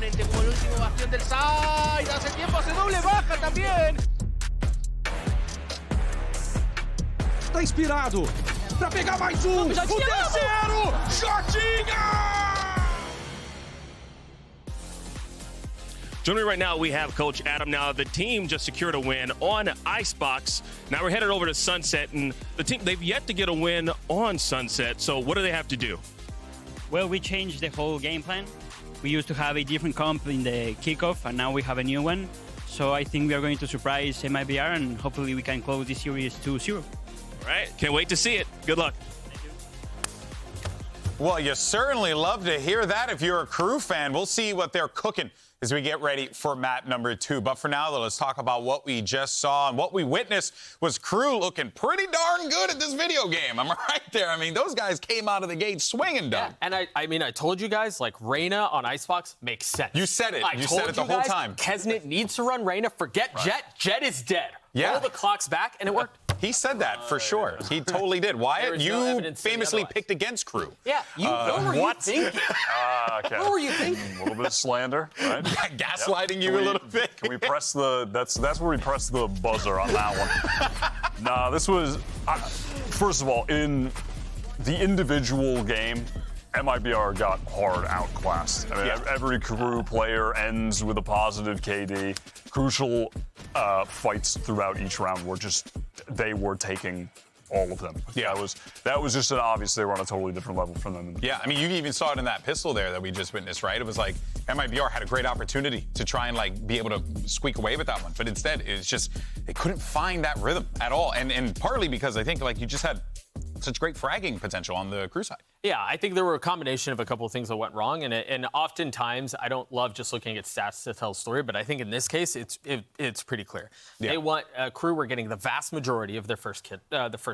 prácticamente como el último bastión del side. Hace tiempo hace doble baja también. Tá inspirado pra pegar mais um. O terceiro, Jotinha! Joining me right now, we have Coach Adam. Now, the team just secured a win on Icebox. Now we're headed over to Sunset, and the team, they've yet to get a win on Sunset. So what do they have to do? Well, we changed the whole game plan. We used to have a different comp in the kickoff, and now we have a new one. So I think we are going to surprise MIBR, and hopefully we can close this series 2-0. All right, can't wait to see it. Good luck. Well, you certainly love to hear that if you're a Crew fan. We'll see what they're cooking as we get ready for map number 2. But for now, though, let's talk about what we just saw. And what we witnessed was Crew looking pretty darn good at this video game. I'm right there. I mean, those guys came out of the gate swinging, Doug. Yeah, and I told you guys, like, Reyna on Icebox makes sense. You said it. You said it the whole time. Kesnet needs to run Reyna. Forget Jet. Jet is dead. Yeah. Roll the clocks back, and it worked. He said that for sure. He totally did. Wyatt, you famously picked against Crew. Yeah. What were you thinking? Okay. What were you thinking? A little bit of slander, right? Gaslighting you a little bit. Can we press the? That's where we press the buzzer on that one. Nah, this was. First of all, in the individual game, MIBR got hard outclassed. I mean, every Crew player ends with a positive KD. Crucial fights throughout each round were just, they were taking all of them. Yeah. That was just an obvious, they were on a totally different level from them. Yeah, I mean, you even saw it in that pistol there that we just witnessed, right? It was like MIBR had a great opportunity to try and like be able to squeak away with that one, but instead it's just, they couldn't find that rhythm at all. And partly because I think like you just had such great fragging potential on the Crew side. Yeah, I think there were a combination of a couple of things that went wrong, and oftentimes I don't love just looking at stats to tell a story, but I think in this case it's pretty clear. Yeah. They want Crew were getting the vast majority of their first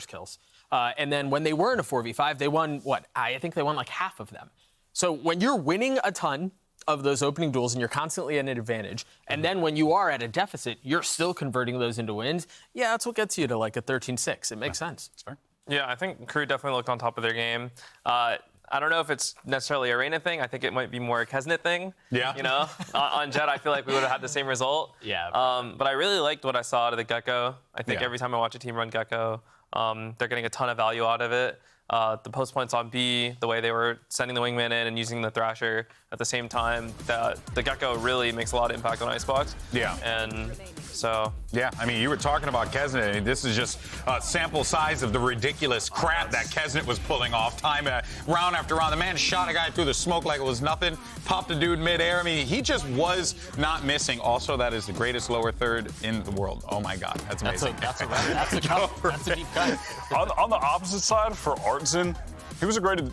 kills, and then when they were in a 4v5, they won what? I think they won like half of them. So when you're winning a ton of those opening duels and you're constantly at an advantage, and then when you are at a deficit, you're still converting those into wins. Yeah, that's what gets you to like a 13-6. It makes sense. That's fair. Yeah, I think Crew definitely looked on top of their game. I don't know if it's necessarily a Reyna thing. I think it might be more a Kesnet thing. Yeah. You know, on Jet, I feel like we would have had the same result. Yeah. But I really liked what I saw out of the Gecko. I think every time I watch a team run Gecko, they're getting a ton of value out of it. The post points on B, the way they were sending the wingman in and using the Thrasher at the same time, the Gecko really makes a lot of impact on Icebox. Yeah. And so... Yeah, I mean, you were talking about Kesnet. I mean, this is just a sample size of the ridiculous crap that Kesnet was pulling off round after round. The man shot a guy through the smoke like it was nothing, popped a dude midair. I mean, he just was not missing. Also, that is the greatest lower third in the world. Oh, my God. That's amazing. That's a deep cut. On the opposite side, for Artson,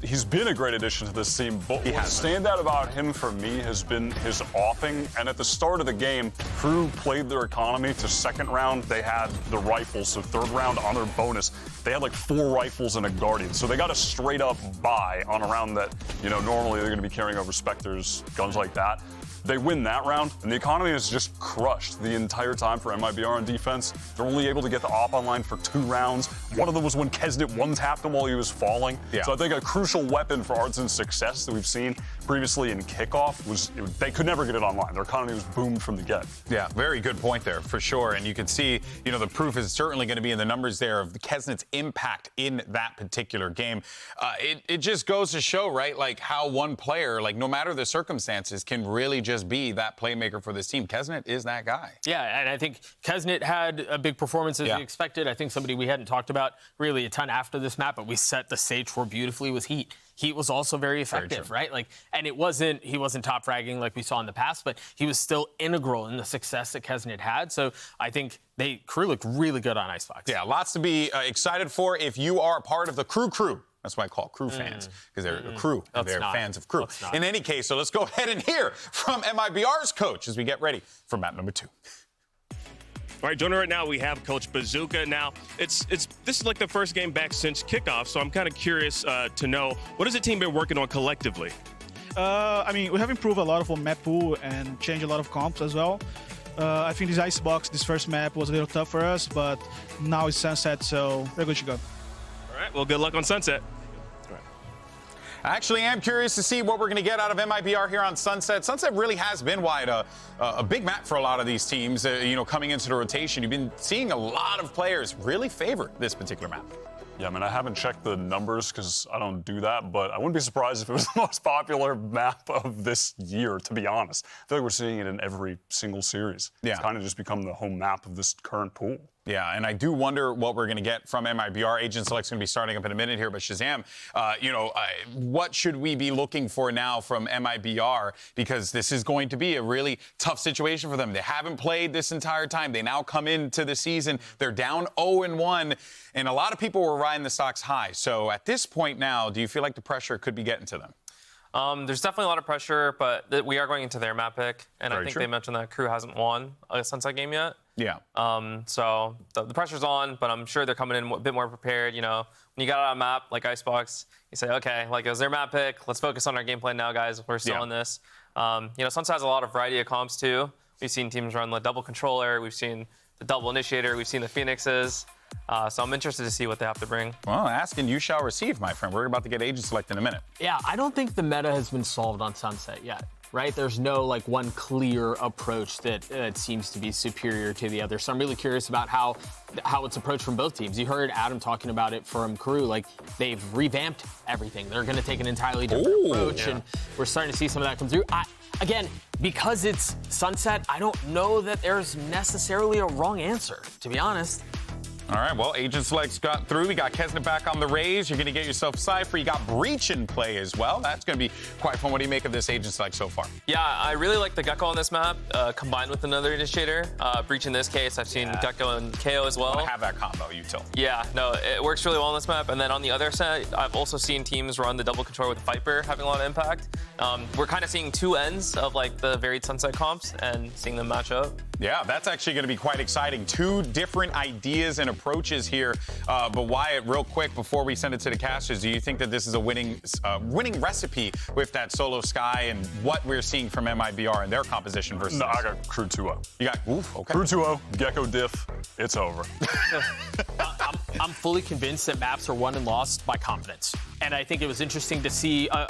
he's been a great addition to this team, but what standout about him for me has been his offing. And at the start of the game, Crew played their economy to second round. They had the rifles, so third round on their bonus, they had like 4 rifles and a Guardian. So they got a straight up buy on a round that, you know, normally they're gonna be carrying over Spectres, guns like that. They win that round, and the economy is just crushed the entire time for MIBR on defense. They're only able to get the op online for 2 rounds. One of them was when Kesnet one-tapped him while he was falling. Yeah. So I think a crucial weapon for Artson's success that we've seen previously in Kickoff was they could never get it online. Their economy was boomed from the get. Yeah, very good point there, for sure. And you can see, you know, the proof is certainly going to be in the numbers there of Kesnet's impact in that particular game. It just goes to show, right, like how one player, like no matter the circumstances, can really just be that playmaker for this team. Kesnet is that guy. Yeah, and I think Kesnet had a big performance as we expected. I think somebody we hadn't talked about really a ton after this map, but we set the stage for beautifully with Heat. Heat was also very effective, right? Like, and he wasn't top fragging like we saw in the past, but he was still integral in the success that Kesnet had. So I think Crew looked really good on Icebox. Yeah, lots to be excited for if you are a part of the Crew. That's why I call Crew fans, because they're a Crew. They're fans of Crew. In any case, so let's go ahead and hear from MIBR's coach as we get ready for map number 2. All right, joining right now, we have Coach Bazooka. Now, this is like the first game back since Kickoff, so I'm kind of curious to know, what has the team been working on collectively? I mean, we have improved a lot of our map pool and changed a lot of comps as well. I think this Icebox, this first map, was a little tough for us, but now it's Sunset, so we're good to go. All right, well, good luck on Sunset. I actually am curious to see what we're going to get out of MIBR here on Sunset. Sunset really has been wide a big map for a lot of these teams, coming into the rotation. You've been seeing a lot of players really favor this particular map. Yeah, I mean, I haven't checked the numbers because I don't do that, but I wouldn't be surprised if it was the most popular map of this year, to be honest. I feel like we're seeing it in every single series. Yeah. It's kind of just become the home map of this current pool. Yeah, and I do wonder what we're going to get from MIBR. Agent Select's going to be starting up in a minute here, but Shazam, what should we be looking for now from MIBR? Because this is going to be a really tough situation for them. They haven't played this entire time. They now come into the season. They're down 0-1, and a lot of people were riding the stocks high. So at this point now, do you feel like the pressure could be getting to them? There's definitely a lot of pressure, but we are going into their map pick, and I think they mentioned that Crew hasn't won a Sunset game yet. Yeah. So the pressure's on, but I'm sure they're coming in a bit more prepared. When you got out a map like Icebox, you say, okay, like it was their map pick. Let's focus on our gameplay now, guys. We're still in this. Sunset has a lot of variety of comps too. We've seen teams run the double controller. We've seen the double initiator. We've seen the Phoenixes. So I'm interested to see what they have to bring. Well, ask and you shall receive, my friend. We're about to get Agent Select in a minute. Yeah, I don't think the meta has been solved on Sunset yet, right? There's no one clear approach that seems to be superior to the other. So I'm really curious about how it's approached from both teams. You heard Adam talking about it from Crew. They've revamped everything. They're going to take an entirely different approach, and we're starting to see some of that come through. Again, because it's Sunset, I don't know that there's necessarily a wrong answer, to be honest. All right, well, Agent Select's got through. We got Kesnet back on the Rays. You're going to get yourself Cypher. You got Breach in play as well. That's going to be quite fun. What do you make of this Agent Select so far? Yeah, I really like the Gecko on this map, combined with another initiator. Breach in this case, I've seen Gecko and KO as well. I have that combo, Util. Yeah, no, it works really well on this map. And then on the other side, I've also seen teams run the double control with Viper, having a lot of impact. We're kind of seeing two ends of the varied Sunset comps and seeing them match up. Yeah, that's actually going to be quite exciting. Two different ideas and approaches here. But Wyatt, real quick, before we send it to the casters, do you think that this is a winning recipe with that solo Sky and what we're seeing from MIBR and their composition versus? No, I got Crew 2-0. You got okay. Crew 2-0, Gecko diff, it's over. I'm fully convinced that maps are won and lost by confidence. And I think it was interesting to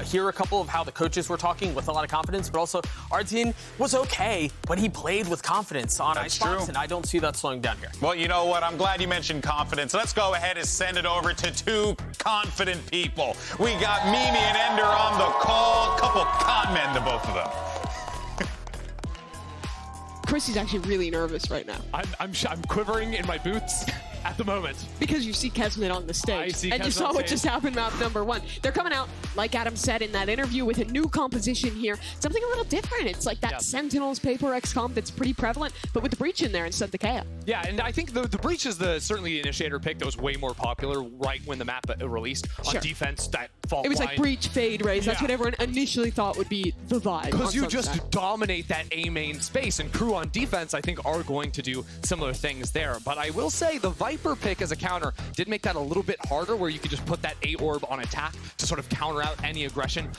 hear a couple of how the coaches were talking with a lot of confidence, but also Artin was okay, but he played with confidence on Icebox, and I don't see that slowing down here. Well, you know what? I'm glad you mentioned confidence. Let's go ahead and send it over to two confident people. We got Mimi and Ender on the call. Couple con men to both of them. Chrissy's actually really nervous right now. I'm quivering in my boots at the moment. Because you see Kesnet on the stage. I see and Kesnet you saw on what stage. just happened map number one. They're coming out, like Adam said in that interview, with a new composition here. Something a little different. It's like that Sentinels Paper X comp that's pretty prevalent, but with the Breach in there instead of the KO. Yeah, and I think the Breach is certainly the initiator pick that was way more popular right when the map released. On defense, that fault It was line. like Breach, Fade, Raise. That's what everyone initially thought would be the vibe. Because you Sunset. just dominate that A main space, and Crew on defense, I think, are going to do similar things there. But I will say the Viper pick as a counter did make that a little bit harder, where you could just put that A orb on attack to sort of counter out any aggression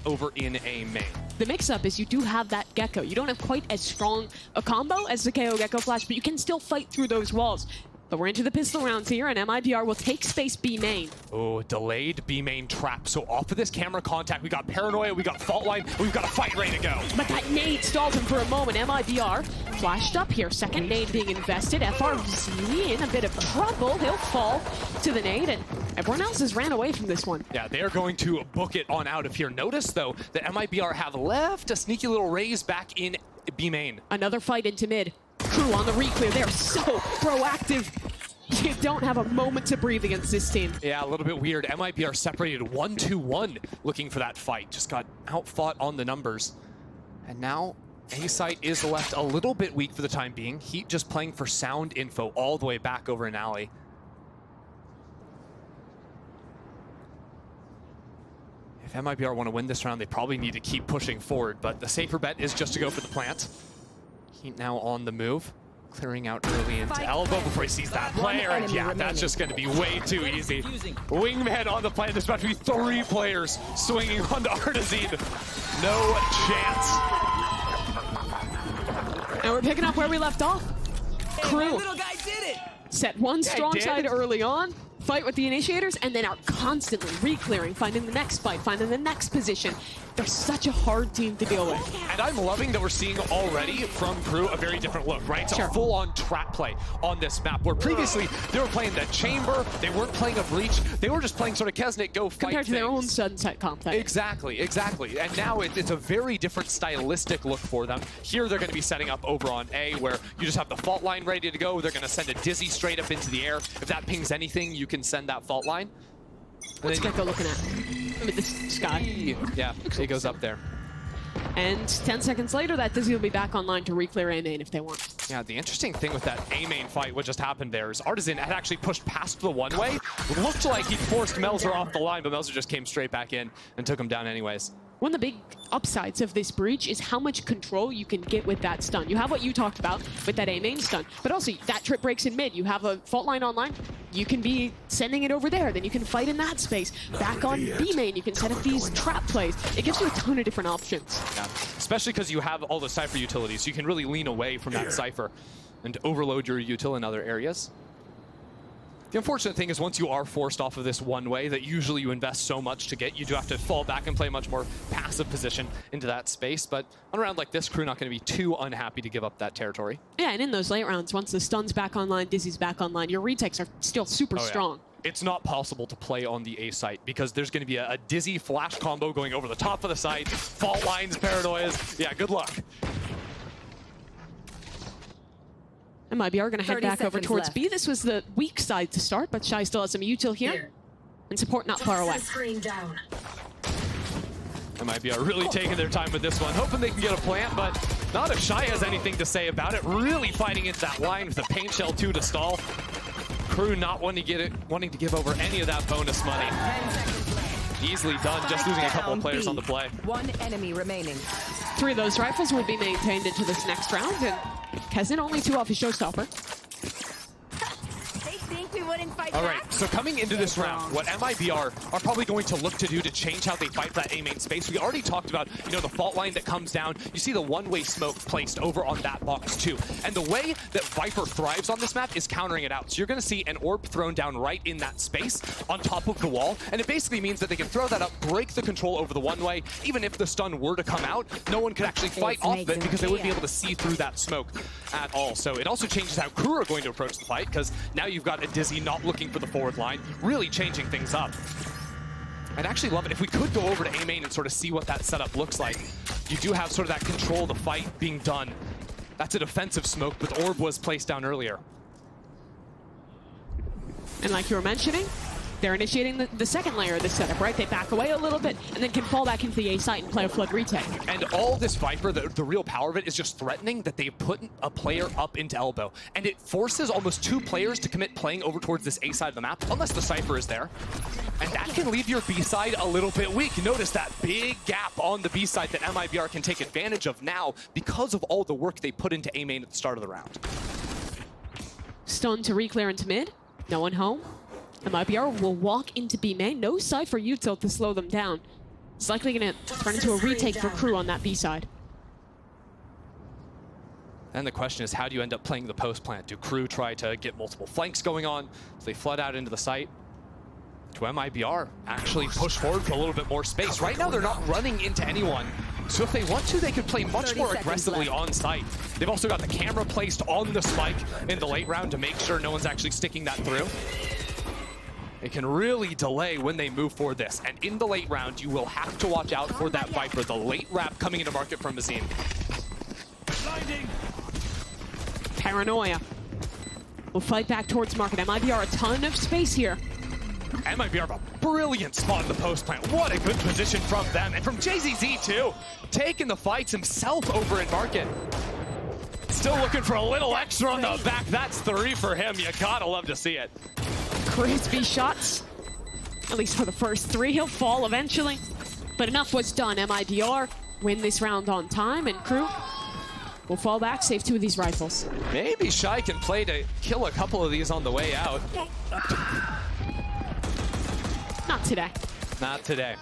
over in A main. The mix-up is you do have that Gecko. You don't have quite as strong a combo as the KO Gecko Flash, but you can still fight through those walls. But we're into the pistol rounds here, and MIBR will take space B main. Oh, delayed B main trap. So off of this camera contact, we got Paranoia, we got Fault Line, we've got a fight ready to go. But that nade stalled him for a moment. MIBR flashed up here. Second nade being invested. FRZ in a bit of trouble. He'll fall to the nade, and everyone else has ran away from this one. Yeah, they're going to book it on out of here. Notice, though, that MIBR have left a sneaky little raise back in B main. Another fight into mid. Crew on the reclear. They're so proactive. You don't have a moment to breathe against this team. Yeah, a little bit weird. MIBR separated 1-2-1 looking for that fight. Just got outfought on the numbers. And now A-Site is left a little bit weak for the time being. Heat just playing for sound info all the way back over in alley. If MIBR want to win this round, they probably need to keep pushing forward, but the safer bet is just to go for the plant. Heat now on the move, clearing out early into elbow before he sees that player, and yeah, that's just going to be way too easy. Wingman on the plant. There's about to be 3 players swinging onto Artazine. No chance. And we're picking up where we left off. Crew little guy did it. set one strong side early on. fight with the initiators and then are constantly re-clearing, finding the next fight, finding the next position. They're such a hard team to deal with. And I'm loving that we're seeing already from Crew a very different look, right? So Sure. full-on trap play on this map, where previously they were playing the chamber, they weren't playing a breach, they were just playing sort of Kesnet go fight Compared to their own things. sunset comp. that is. Exactly, exactly. And now it's a very different stylistic look for them. Here they're going to be setting up over on A, where you just have the fault line ready to go. They're going to send a Dizzy straight up into the air. If that pings anything, you can send that fault line. What's Gecko looking at? I mean, the sky. Yeah, it goes up there. And 10 seconds later, that Dizzy will be back online to re-clear A main if they want. Yeah, the interesting thing with that A main fight, what just happened there, is Artisan had actually pushed past the one-way. Looked like he forced Melzer off the line, but Melzer just came straight back in and took him down anyways. One of the big upsides of this breach is how much control you can get with that stun. You have what you talked about with that A main stun, but also that trip breaks in mid. You have a fault line online, you can be sending it over there, then you can fight in that space. Back on B main, you can set up these trap plays. It gives you a ton of different options. Yeah, especially because you have all the Cypher utilities. You can really lean away from that Cypher and overload your util in other areas. The unfortunate thing is once you are forced off of this one way that usually you invest so much to get, you do have to fall back and play a much more passive position into that space. But on a round like this, Crew not going to be too unhappy to give up that territory. Yeah, and in those late rounds, once the stun's back online, Dizzy's back online, your retakes are still super strong. It's not possible to play on the A site because there's going to be a Dizzy flash combo going over the top of the site, fault lines, paranoias. Yeah, good luck. And MIBR are going to head back over towards left. B. This was the weak side to start, but Shy still has some util here. And support not far away. MIBR really taking their time with this one, hoping they can get a plant, but not if Shy has anything to say about it. Really fighting into that line with the Paint Shell 2 to stall. Crew not wanting to give over any of that bonus money. Easily done, just losing a couple of players on the play. One enemy remaining. 3 of those rifles will be maintained into this next round, and Kesnet only 2 off his showstopper. They think we wouldn't fight All right, so coming into this round, what MIBR are probably going to look to do to change how they fight that A main space. We already talked about, you know, the fault line that comes down. You see the one-way smoke placed over on that box too. And the way that Viper thrives on this map is countering it out. So you're going to see an orb thrown down right in that space on top of the wall. And it basically means that they can throw that up, break the control over the one-way. Even if the stun were to come out, no one could actually fight off of it because they wouldn't be able to see through that smoke at all. So it also changes how Crew are going to approach the fight because now you've got a Dizzy not looking for the forward line, really changing things up. I'd actually love it if we could go over to A main and sort of see what that setup looks like. You do have sort of that control of the fight being done. That's a defensive smoke, but the orb was placed down earlier. And like you were mentioning, they're initiating the second layer of this setup, right? They back away a little bit and then can fall back into the A site and play a flood retake. And all this Viper, the real power of it is just threatening that they've put a player up into elbow. And it forces almost 2 players to commit playing over towards this A side of the map, unless the Cypher is there. And that can leave your B side a little bit weak. Notice that big gap on the B side that MIBR can take advantage of now because of all the work they put into A main at the start of the round. Stun to re-clear into mid. No one home. MIBR will walk into B main. No Cypher util to slow them down. It's likely going to turn into a retake for Crew on that B side. And the question is, how do you end up playing the post plant? Do Crew try to get multiple flanks going on so they flood out into the site? Do MIBR actually push forward for a little bit more space? Right now, they're not running into anyone. So if they want to, they could play much more aggressively on site. They've also got the camera placed on the spike in the late round to make sure no one's actually sticking that through. It can really delay when they move for this. And in the late round, you will have to watch out for that Viper, the late wrap coming into market from Mazine. Paranoia. We'll fight back towards market. MIBR a ton of space here. MIBR a brilliant spot in the post plant. What a good position from them. And from JZZ too, taking the fights himself over in market. Still looking for a little extra on the back. That's 3 for him. You gotta love to see it. Crispy shots, at least for the first 3. He'll fall eventually, but enough was done. MIBR win this round on time, and Crew will fall back, save 2 of these rifles. Maybe Shy can play to kill a couple of these on the way out. Not today. Not today.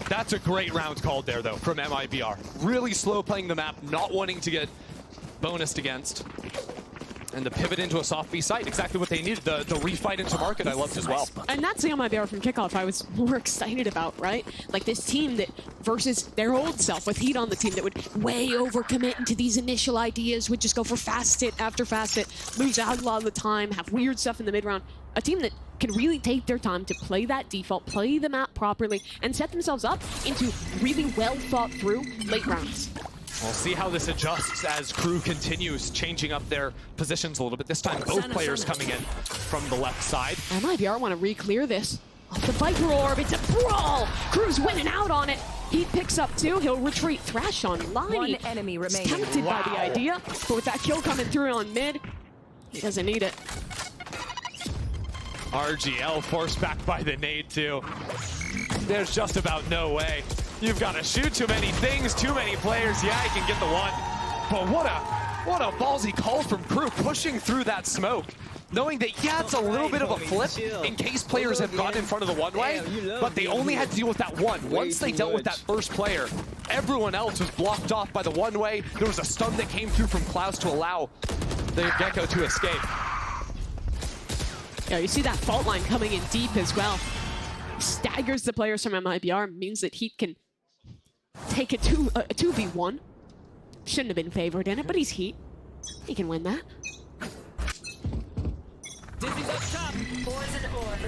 That's a great round called there, though, from MIBR. Really slow playing the map, not wanting to get bonused against. And the pivot into a soft B site, exactly what they needed. The refight into market, I loved as well. And that's the MIBR from Kickoff I was more excited about, right? Like this team that versus their old self with Heat on the team that would way overcommit into these initial ideas, would just go for fast hit after fast hit, lose out a lot of the time, have weird stuff in the mid round. A team that can really take their time to play that default, play the map properly, and set themselves up into really well thought through late rounds. We'll see how this adjusts as Crew continues changing up their positions a little bit. This time, both players coming in from the left side. MIBR want to re-clear this. Off the Viper Orb, it's a brawl! Crew's winning out on it. He picks up two, he'll retreat. Thrash on line. One enemy remaining. Tempted by the idea, but with that kill coming through on mid, he doesn't need it. RGL forced back by the nade too. There's just about no way. You've got to shoot too many things, too many players. Yeah, he can get the one. But what a ballsy call from Crew, pushing through that smoke. Knowing that, yeah, it's a little bit of a flip in case players have gotten in front of the one-way, but they only had to deal with that one. Once they dealt with that first player, everyone else was blocked off by the one-way. There was a stun that came through from Klaus to allow the Gecko to escape. Yeah, you see that fault line coming in deep as well. Staggers the players from MIBR, means that Heat can take a 2v1. Shouldn't have been favored in it, but he's Heat. He can win that.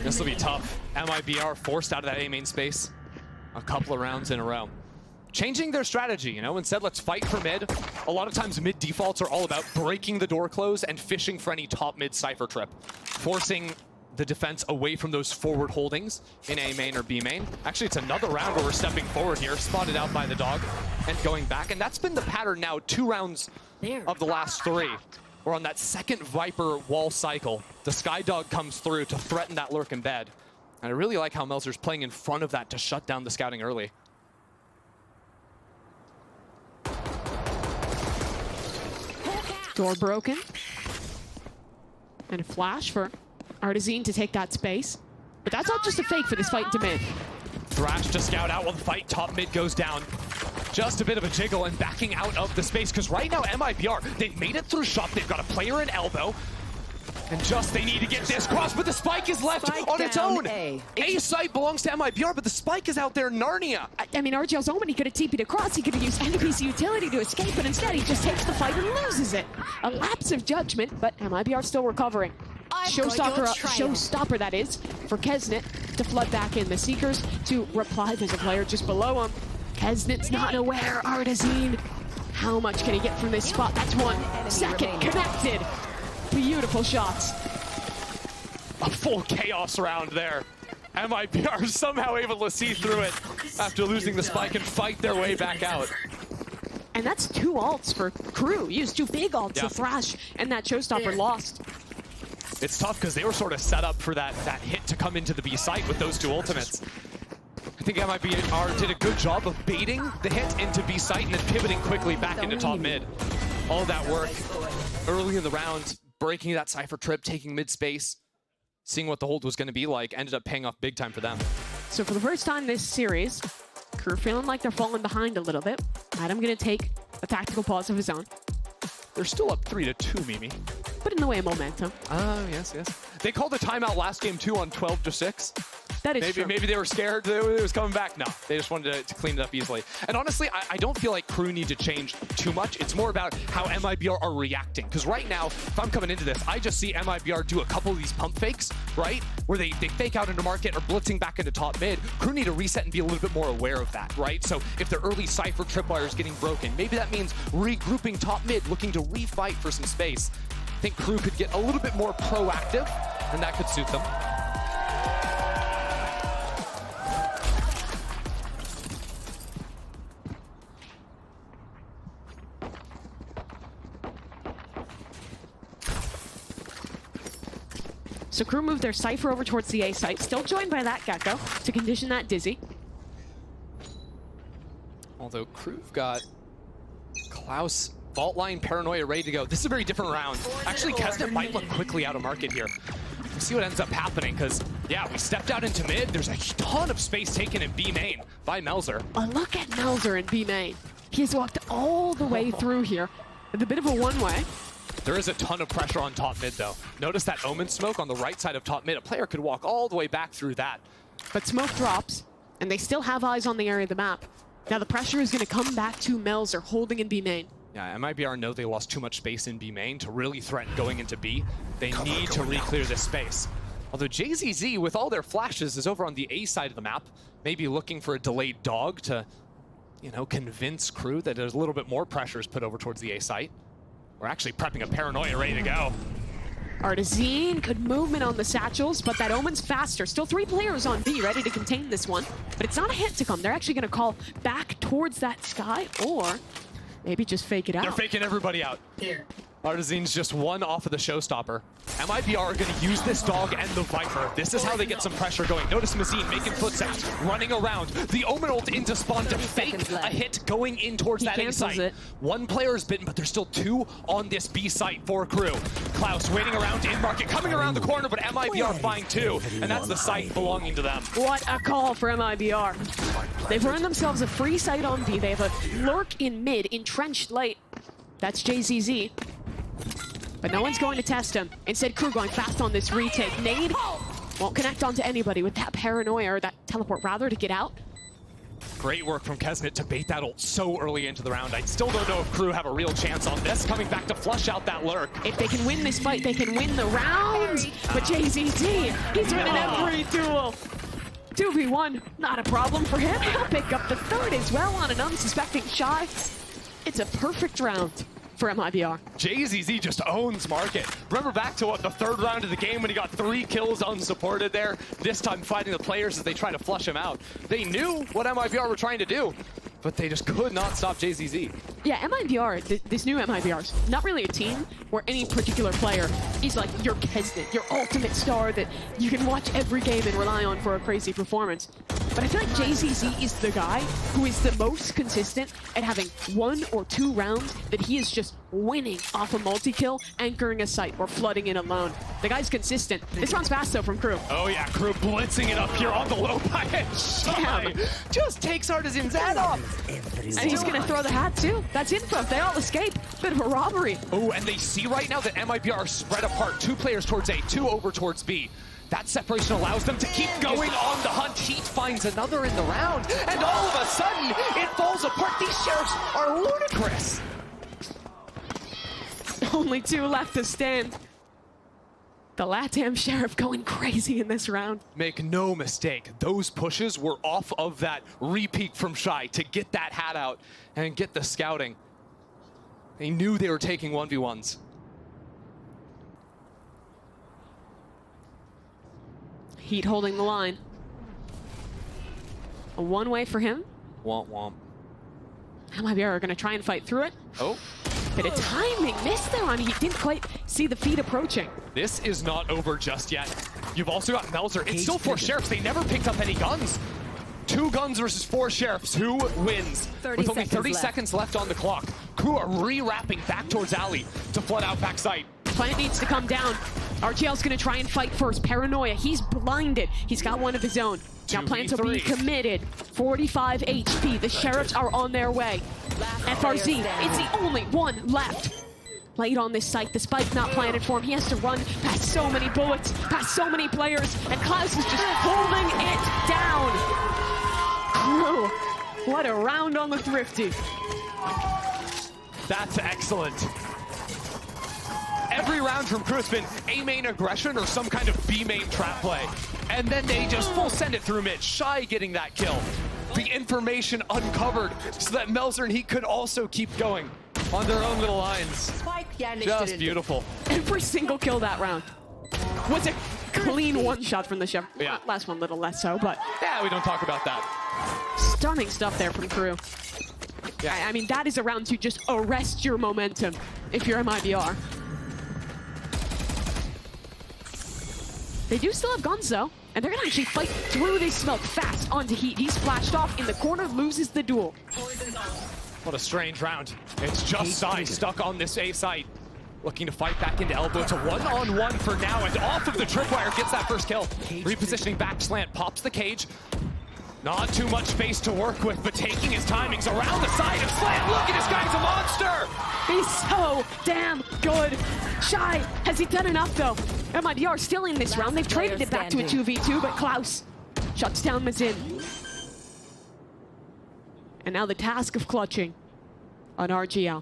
This will be tough. MIBR forced out of that A main space a couple of rounds in a row. Changing their strategy, you know, instead let's fight for mid. A lot of times mid defaults are all about breaking the door close and fishing for any top mid cypher trip. Forcing the defense away from those forward holdings in A main or B main. Actually, it's another round where we're stepping forward here, spotted out by the dog and going back. And that's been the pattern now 2 rounds of the last 3. We're on that second Viper wall cycle. The Sky Dog comes through to threaten that lurk in bed. And I really like how Melzer's playing in front of that to shut down the scouting early. Door broken. And a flash for Artizine to take that space. But that's not just a fake for this fight to mid. Thrash to scout out while the fight top mid goes down. Just a bit of a jiggle and backing out of the space, because right now MIBR, they've made it through shop, they've got a player in elbow, and just they need to get this cross, but the spike is left on its own. A site belongs to MIBR, but the spike is out there, Narnia. I mean, RGL's omen, he could have TP'd across, he could have used NPC utility to escape, but instead he just takes the fight and loses it. A lapse of judgment, but MIBR still recovering. Showstopper, that is, for Kesnet to flood back in. The Seekers to reply. There's a player just below him. Kesnet's not aware. Artizine, how much can he get from this spot? That's 1 second connected. Beautiful shots. A full chaos round there. MIBR somehow able to see through it after losing the spike and fight their way back out. And that's 2 ults for Crew. Used 2 big ults to Thrash, and that Showstopper lost. It's tough because they were sort of set up for that hit to come into the B site with those 2 ultimates. I think MIBR did a good job of baiting the hit into B site and then pivoting quickly back into top mid. All of that work early in the round, breaking that cypher trip, taking mid space, seeing what the hold was going to be like, ended up paying off big time for them. So for the first time this series, Crew feeling like they're falling behind a little bit. Adam going to take a tactical pause of his own. They're still up 3-2, Mimi. But in the way of momentum. Oh, yes. They called the timeout last game, too, on 12-6. That is true. Maybe they were scared that it was coming back. No, they just wanted to clean it up easily. And honestly, I don't feel like Crew need to change too much. It's more about how MIBR are reacting. Because right now, if I'm coming into this, I just see MIBR do a couple of these pump fakes, right? Where they fake out into market or blitzing back into top mid. Crew need to reset and be a little bit more aware of that, right? So if their early cypher tripwire is getting broken, maybe that means regrouping top mid, looking to refight for some space. I think Crew could get a little bit more proactive, and that could suit them. So Crew moved their Cypher over towards the A site, still joined by that Gecko to condition that Dizzy. Although Crew've got Klaus, Vault Line, Paranoia ready to go. This is a very different round. Actually, Kesnet might look quickly out of market here. We'll see what ends up happening, because, yeah, we stepped out into mid. There's a ton of space taken in B main by Melzer. Oh, look at Melzer in B main. He's walked all the way through here with a bit of a one-way. There is a ton of pressure on top mid, though. Notice that Omen smoke on the right side of top mid. A player could walk all the way back through that. But smoke drops, and they still have eyes on the area of the map. Now the pressure is going to come back to Melzer holding in B main. Yeah, MIBR know they lost too much space in B main to really threaten going into B. They need to re-clear this space. Although JZZ, with all their flashes, is over on the A side of the map, maybe looking for a delayed dog to, you know, convince crew that there's a little bit more pressure is put over towards the A site. We're actually prepping a Paranoia ready to go. Artazine, good movement on the satchels, but that Omen's faster. Still 3 players on B ready to contain this one, but it's not a hit to come. They're actually going to call back towards that sky, or maybe just fake it out. They're faking everybody out. Here. Artazine's just one off of the showstopper. MIBR are going to use this dog and the Viper. This is how they get some pressure going. Notice Mazine making footsteps, running around. The Omen ult into spawn to fake a hit going in towards that A site. It. One player is bitten, but there's still 2 on this B site for crew. Klaus waiting around in market, coming around the corner, but MIBR find 2, and that's the site belonging to them. What a call for MIBR. They've earned themselves a free site on B. They have a lurk in mid, entrenched late. That's JZZ. But no one's going to test him. Instead, crew going fast on this retake. Nade won't connect onto anybody with that Paranoia, or that teleport rather, to get out. Great work from Kesnet to bait that ult so early into the round. I still don't know if crew have a real chance on this, coming back to flush out that lurk. If they can win this fight, they can win the round. But JZZ, he's winning every duel. 2v1, not a problem for him. He'll pick up the 3rd as well on an unsuspecting Shy. It's a perfect round for MIBR. JZZ just owns market. Remember back to what, the 3rd round of the game when he got 3 kills unsupported there? This time fighting the players as they try to flush him out. They knew what MIBR were trying to do, but they just could not stop JZZ. Yeah, MIBR, this new MIBR's not really a team where any particular player is like your Kesnet, your ultimate star that you can watch every game and rely on for a crazy performance. But I feel like JZZ is the guy who is the most consistent at having 1 or 2 rounds that he is just winning off a multi-kill, anchoring a site, or flooding in alone. The guy's consistent. This round's fast though from crew. Oh yeah, crew blitzing it up here on the low by a Shy. Just takes Artazine's head off. And he's gonna throw the hat too. That's info. They all escape. Bit of a robbery. Oh, and they see right now that MIBR are spread apart. 2 players towards A, 2 over towards B. That separation allows them to keep going on the hunt. Heat finds another in the round, and all of a sudden, it falls apart. These sheriffs are ludicrous. Only 2 left to stand. The LATAM Sheriff going crazy in this round. Make no mistake, those pushes were off of that re-peek from Shy to get that hat out and get the scouting. They knew they were taking 1v1s. Heat holding the line. A one-way for him. Womp womp. MIBR are going to try and fight through it. Oh. Bit of timing missed there on Heat. Didn't quite see the feet approaching. This is not over just yet. You've also got Melzer. It's still 4 sheriffs. They never picked up any guns. 2 guns versus 4 sheriffs. Who wins? With only 30 seconds left on the clock. Crew are re-wrapping back towards Alley to flood out backside. Plant needs to come down. RTL's going to try and fight first. Paranoia. He's blinded. He's got one of his own. Now Plant will be committed. 45 HP. The sheriffs are on their way. FRZ, it's the only one left. Played on this site. The spike not planted for him. He has to run past so many bullets, past so many players, and Klaus is just holding it down. Crew, what a round on the Thrifty. That's excellent. Every round from Crew has been A main aggression or some kind of B main trap play. And then they just full send it through mid. Shy getting that kill. The information uncovered so that Melzer and Heat could also keep going on their own little lines. Just beautiful. Every single kill that round was a clean one shot from the chef. Yeah. Last one a little less so, but yeah, we don't talk about that. Stunning stuff there from Crew. Yeah, I mean, that is a round to just arrest your momentum if you're MIBR. They do still have guns though, and they're gonna actually fight through this smoke fast onto Heat. He's flashed off in the corner, loses the duel. What a strange round. It's just Sai stuck on this A site. Looking to fight back into elbow. It's a one-on-one for now, and off of the tripwire gets that first kill. Repositioning back slant, pops the cage. Not too much space to work with, but taking his timings around the side of Slam. Look at this guy's a monster! He's so damn good. Shy, has he done enough though? MIBR still in this round. They've traded it back to a 2v2, but Klaus shuts down Mazin. And now the task of clutching on RGL.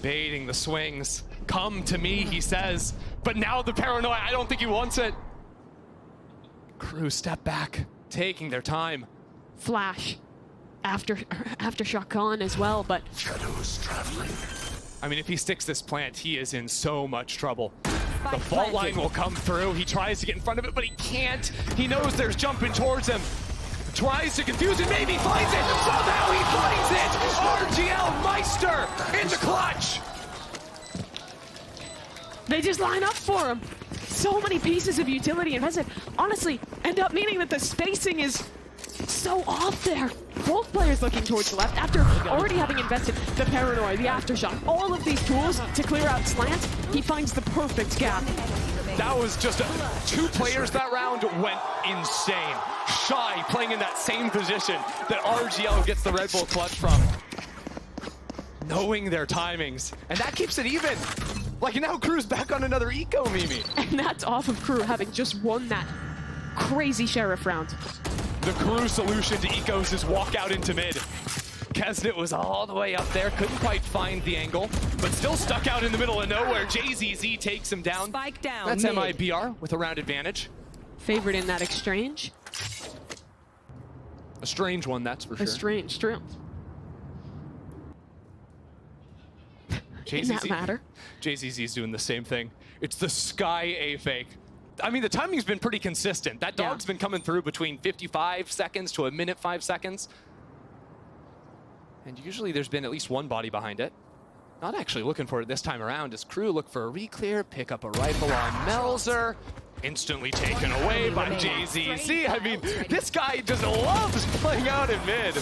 Baiting the swings. Come to me, he says. But now the paranoia, I don't think he wants it. Crew step back, taking their time. Flash. Aftershock on as well, but Shadows traveling. I mean, if he sticks this plant, he is in so much trouble. The fault line will come through. He tries to get in front of it, but he can't. He knows there's jumping towards him. Tries to confuse it, maybe finds it. Somehow he finds it. RGL Meister in the clutch. they just line up for him. So many pieces of utility, and Resident honestly end up meaning that the spacing is so off there. Both players looking towards the left after already having invested the paranoia, the aftershock, all of these tools to clear out slants. He finds the perfect gap. That was just two players that round went insane. Shy playing in that same position that RGL gets the Red Bull clutch from. Knowing their timings, and that keeps it even. Like now Crew's back on another eco, Mimi. And that's off of Crew having just won that crazy Sheriff round. The Crew solution to ecos is walk out into mid. Kesnet was all the way up there, couldn't quite find the angle, but still stuck out in the middle of nowhere. JZZ takes him down. Spike down. That's mid. MIBR with a round advantage. Favorite in that exchange. A strange one, that's for sure. A strange, true. Didn't that matter? JZZ's doing the same thing. It's the Sky A fake. I mean, the timing's been pretty consistent. That dog's been coming through between 55 seconds to a minute 5 seconds. And usually there's been at least one body behind it. Not actually looking for it this time around as Crew look for a re-clear, pick up a rifle on Melzer. Instantly taken away by JZZ. I mean, this guy just loves playing out in mid.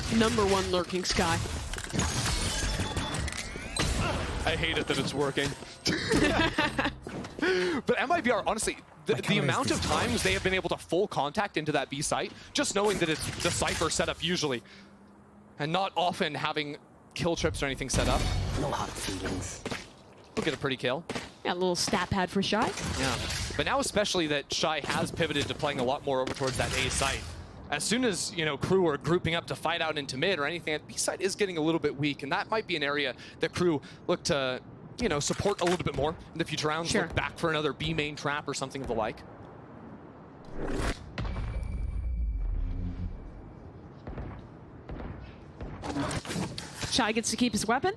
#1 lurking Sky. I hate it that it's working. But MIBR, honestly, the amount of times they have been able to full contact into that B site, just knowing that it's the Cypher setup usually, and not often having kill trips or anything set up. No hard feelings. We'll get a pretty kill. Yeah, a little stat pad for Shy. Yeah, but now especially that Shy has pivoted to playing a lot more over towards that A site. As soon as, you know, Crew are grouping up to fight out into mid or anything, that B site is getting a little bit weak, and that might be an area that Crew look to, you know, support a little bit more in the future rounds. Sure. Look back for another B main trap or something of the like. Shy gets to keep his weapon.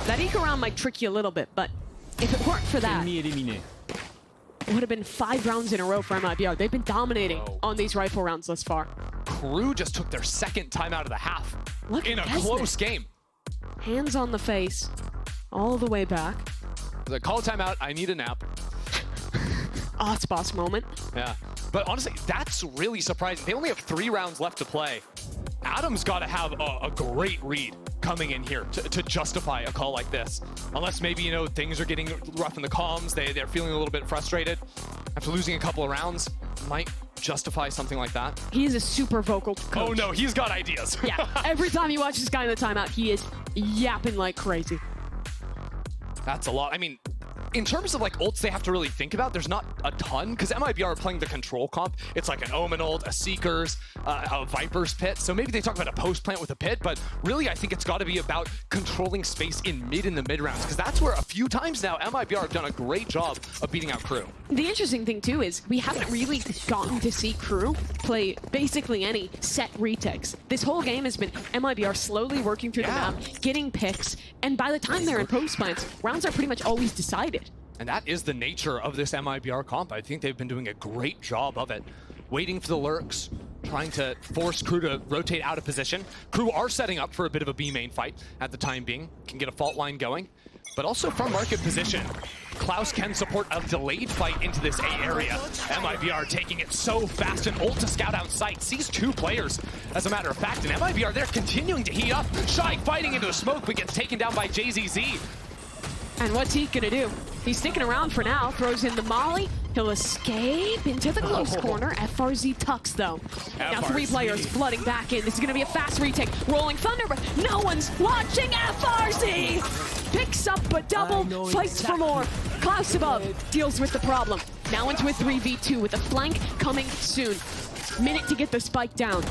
That eco round might trick you a little bit, but if it weren't for that, it would have been 5 rounds in a row for MIBR. They've been dominating on these rifle rounds thus far. Crew just took their second time out of the half Look in at a Kesnet. close game. Hands on the face, all the way back. The call timeout, I need a nap. Boss moment. Yeah, but honestly, that's really surprising. They only have 3 rounds left to play. Adam's got to have a great read coming in here to justify a call like this. Unless maybe, you know, things are getting rough in the comms, they're feeling a little bit frustrated. After losing a couple of rounds, might justify something like that. He is a super vocal coach. Oh no, he's got ideas. Yeah, every time you watch this guy in the timeout, he is yapping like crazy. That's a lot. I mean, in terms of like ults they have to really think about, there's not a ton, because MIBR are playing the control comp. It's like an Omen ult, a Seeker's, a Viper's pit. So maybe they talk about a post plant with a pit, but really I think it's got to be about controlling space in the mid rounds, because that's where a few times now MIBR have done a great job of beating out Crew. The interesting thing too is we haven't really gotten to see Crew play basically any set retakes. This whole game has been MIBR slowly working through the map, getting picks, and by the time they're in post plants, rounds are pretty much always decided. And that is the nature of this MIBR comp. I think they've been doing a great job of it. Waiting for the lurks, trying to force Crew to rotate out of position. Crew are setting up for a bit of a B main fight at the time being. Can get a fault line going. but also from market position. Klaus can support a delayed fight into this A area. MIBR taking it so fast, and ult to scout out sight, sees 2 players. As a matter of fact, and MIBR, they're continuing to heat up. Shy fighting into a smoke, but gets taken down by JZZ. And what's he gonna do? He's sticking around for now, throws in the molly. He'll escape into the close corner. FRZ tucks though. Now 3 players flooding back in. This is gonna be a fast retake. Rolling Thunder, but no one's watching FRZ! Picks up a double, fights for more. Klaus above deals with the problem. Now into a 3v2 with a flank coming soon. Minute to get the spike down.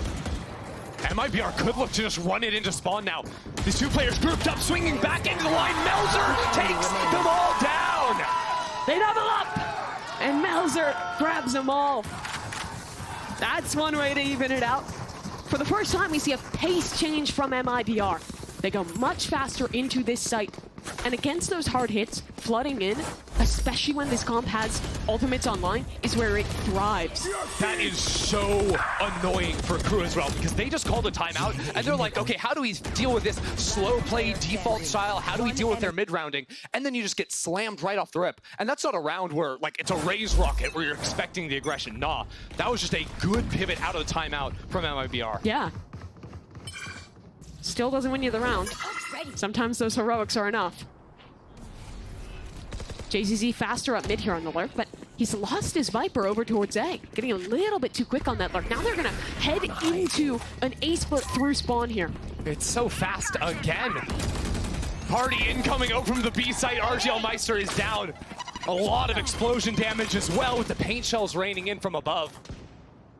MIBR could look to just run it into spawn now. These 2 players grouped up, swinging back into the line. Melzer takes them all down. They double up, and Melzer grabs them all. That's one way to even it out. For the first time, we see a pace change from MIBR. They go much faster into this site. And against those hard hits, flooding in, especially when this comp has ultimates online, is where it thrives. That is so annoying for Crew as well, because they just called a timeout, and they're like, okay, how do we deal with this slow play default style? How do we deal with their mid-rounding? And then you just get slammed right off the rip. And that's not a round where, like, it's a raise rocket where you're expecting the aggression. Nah, that was just a good pivot out of the timeout from MIBR. Yeah. Still doesn't win you the round. Sometimes those heroics are enough. JZZ faster up mid here on the lurk, but he's lost his Viper over towards A. Getting a little bit too quick on that lurk. Now they're gonna head into an A split through spawn here. It's so fast again. Party incoming out from the B site. RGL Meister is down. A lot of explosion damage as well, with the paint shells raining in from above.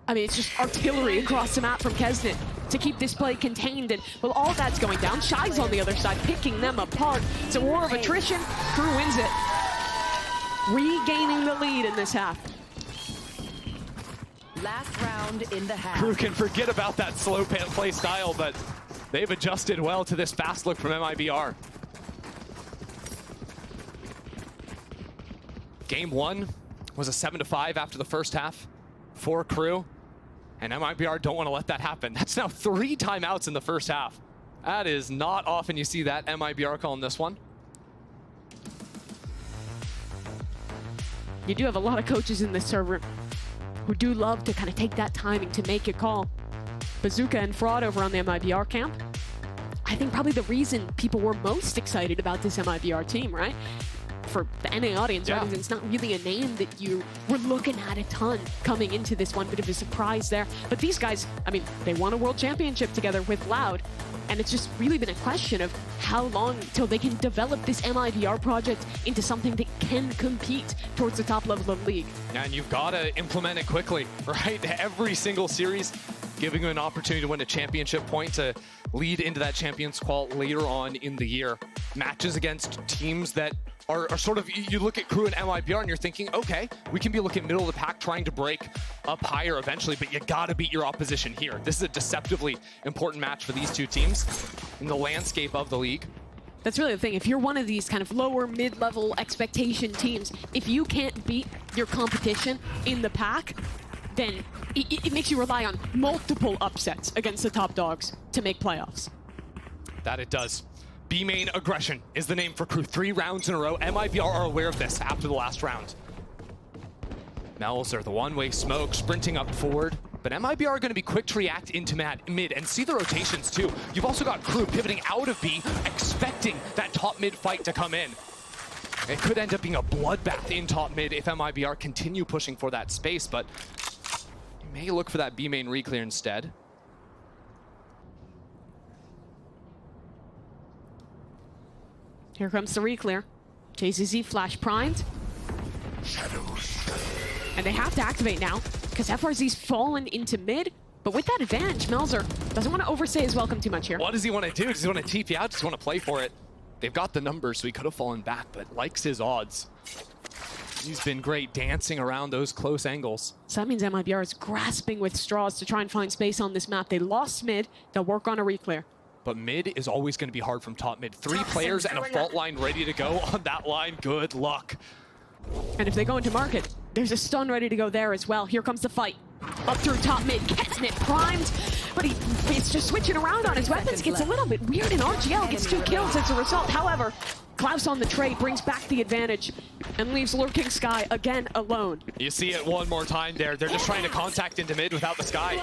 I mean, it's just artillery across the map from Kesnet to keep this play contained, and well, all that's going down. Shy's on the other side, picking them apart. It's a war of attrition. Crew wins it. Regaining the lead in this half. Last round in the half. Crew can forget about that slow play style, but they've adjusted well to this fast look from MIBR. Game 1 was a 7-5 after the first half for Crew. And MIBR don't want to let that happen. That's now 3 timeouts in the first half. That is not often you see that MIBR calling this one. You do have a lot of coaches in this server who do love to kind of take that timing to make a call. Bazooka and Fraud over on the MIBR camp. I think probably the reason people were most excited about this MIBR team, right? For the NA audience, right? It's not really a name that you were looking at a ton coming into this one, bit of a surprise there. But these guys, I mean, they won a world championship together with Loud, and it's just really been a question of how long till they can develop this MIBR project into something that can compete towards the top level of the league. And you've got to implement it quickly, right? Every single series giving you an opportunity to win a championship point to lead into that Champions Qual later on in the year. Matches against teams that are sort of, you look at Crew and MIBR and you're thinking, okay, we can be looking middle of the pack trying to break up higher eventually, but you gotta beat your opposition here. This is a deceptively important match for these 2 teams in the landscape of the league. That's really the thing. If you're one of these kind of lower mid-level expectation teams, if you can't beat your competition in the pack, then it makes you rely on multiple upsets against the top dogs to make playoffs. That it does. B-main aggression is the name for Crew. 3 rounds in a row. MIBR are aware of this after the last round. Melzer, the one-way smoke, sprinting up forward. But MIBR are going to be quick to react into mid and see the rotations too. You've also got Crew pivoting out of B, expecting that top mid fight to come in. It could end up being a bloodbath in top mid if MIBR continue pushing for that space, but you may look for that B-main reclear instead. Here comes the reclear. JZZ flash primed. And they have to activate now, because FRZ's fallen into mid. But with that advantage, Melzer doesn't want to overstay his welcome too much here. What does he want to do? Does he want to TP out? Does he want to play for it? They've got the numbers, so he could have fallen back, but likes his odds. He's been great dancing around those close angles. So that means MIBR is grasping with straws to try and find space on this map. They lost mid. They'll work on a reclear. But mid is always going to be hard from top mid. 3 players and a fault line ready to go on that line. Good luck. And if they go into market, there's a stun ready to go there as well. Here comes the fight. Up through top mid, Kesnet primed, but it's just switching around on his weapons. Gets a little bit weird, and RGL gets 2 kills as a result. However, Klaus on the trade brings back the advantage and leaves Lurking Sky again alone. You see it one more time there. They're just trying to contact into mid without the Sky.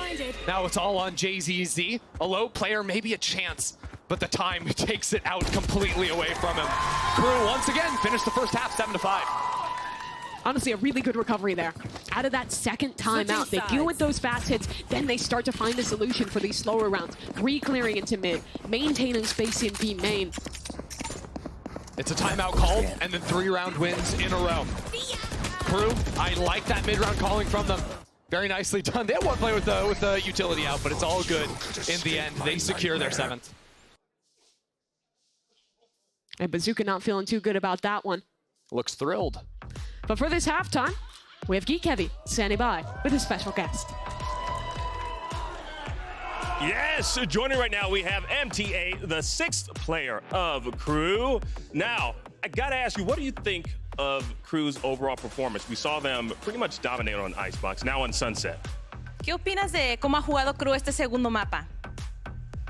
Now it's all on JZZ. A low player, maybe a chance, but the time takes it out completely away from him. Crew once again finished the first half 7-5. Honestly, a really good recovery there. Out of that second timeout, they deal with those fast hits, then they start to find a solution for these slower rounds. Re-clearing into mid, maintaining space in B main. It's a timeout called, and then 3-round wins in a row. Crew, I like that mid-round calling from them. Very nicely done. They had one play with the utility out, but it's all good in the end. They secure their 7th. And Bazooka not feeling too good about that one. Looks thrilled. But for this halftime, we have Geek Heavy standing by with a special guest. Yes, joining right now we have MTA, the 6th player of Crew. Now, I gotta ask you, what do you think of Crew's overall performance? We saw them pretty much dominate on Icebox, now on Sunset. ¿Qué opinas de cómo ha jugado Crew este segundo mapa?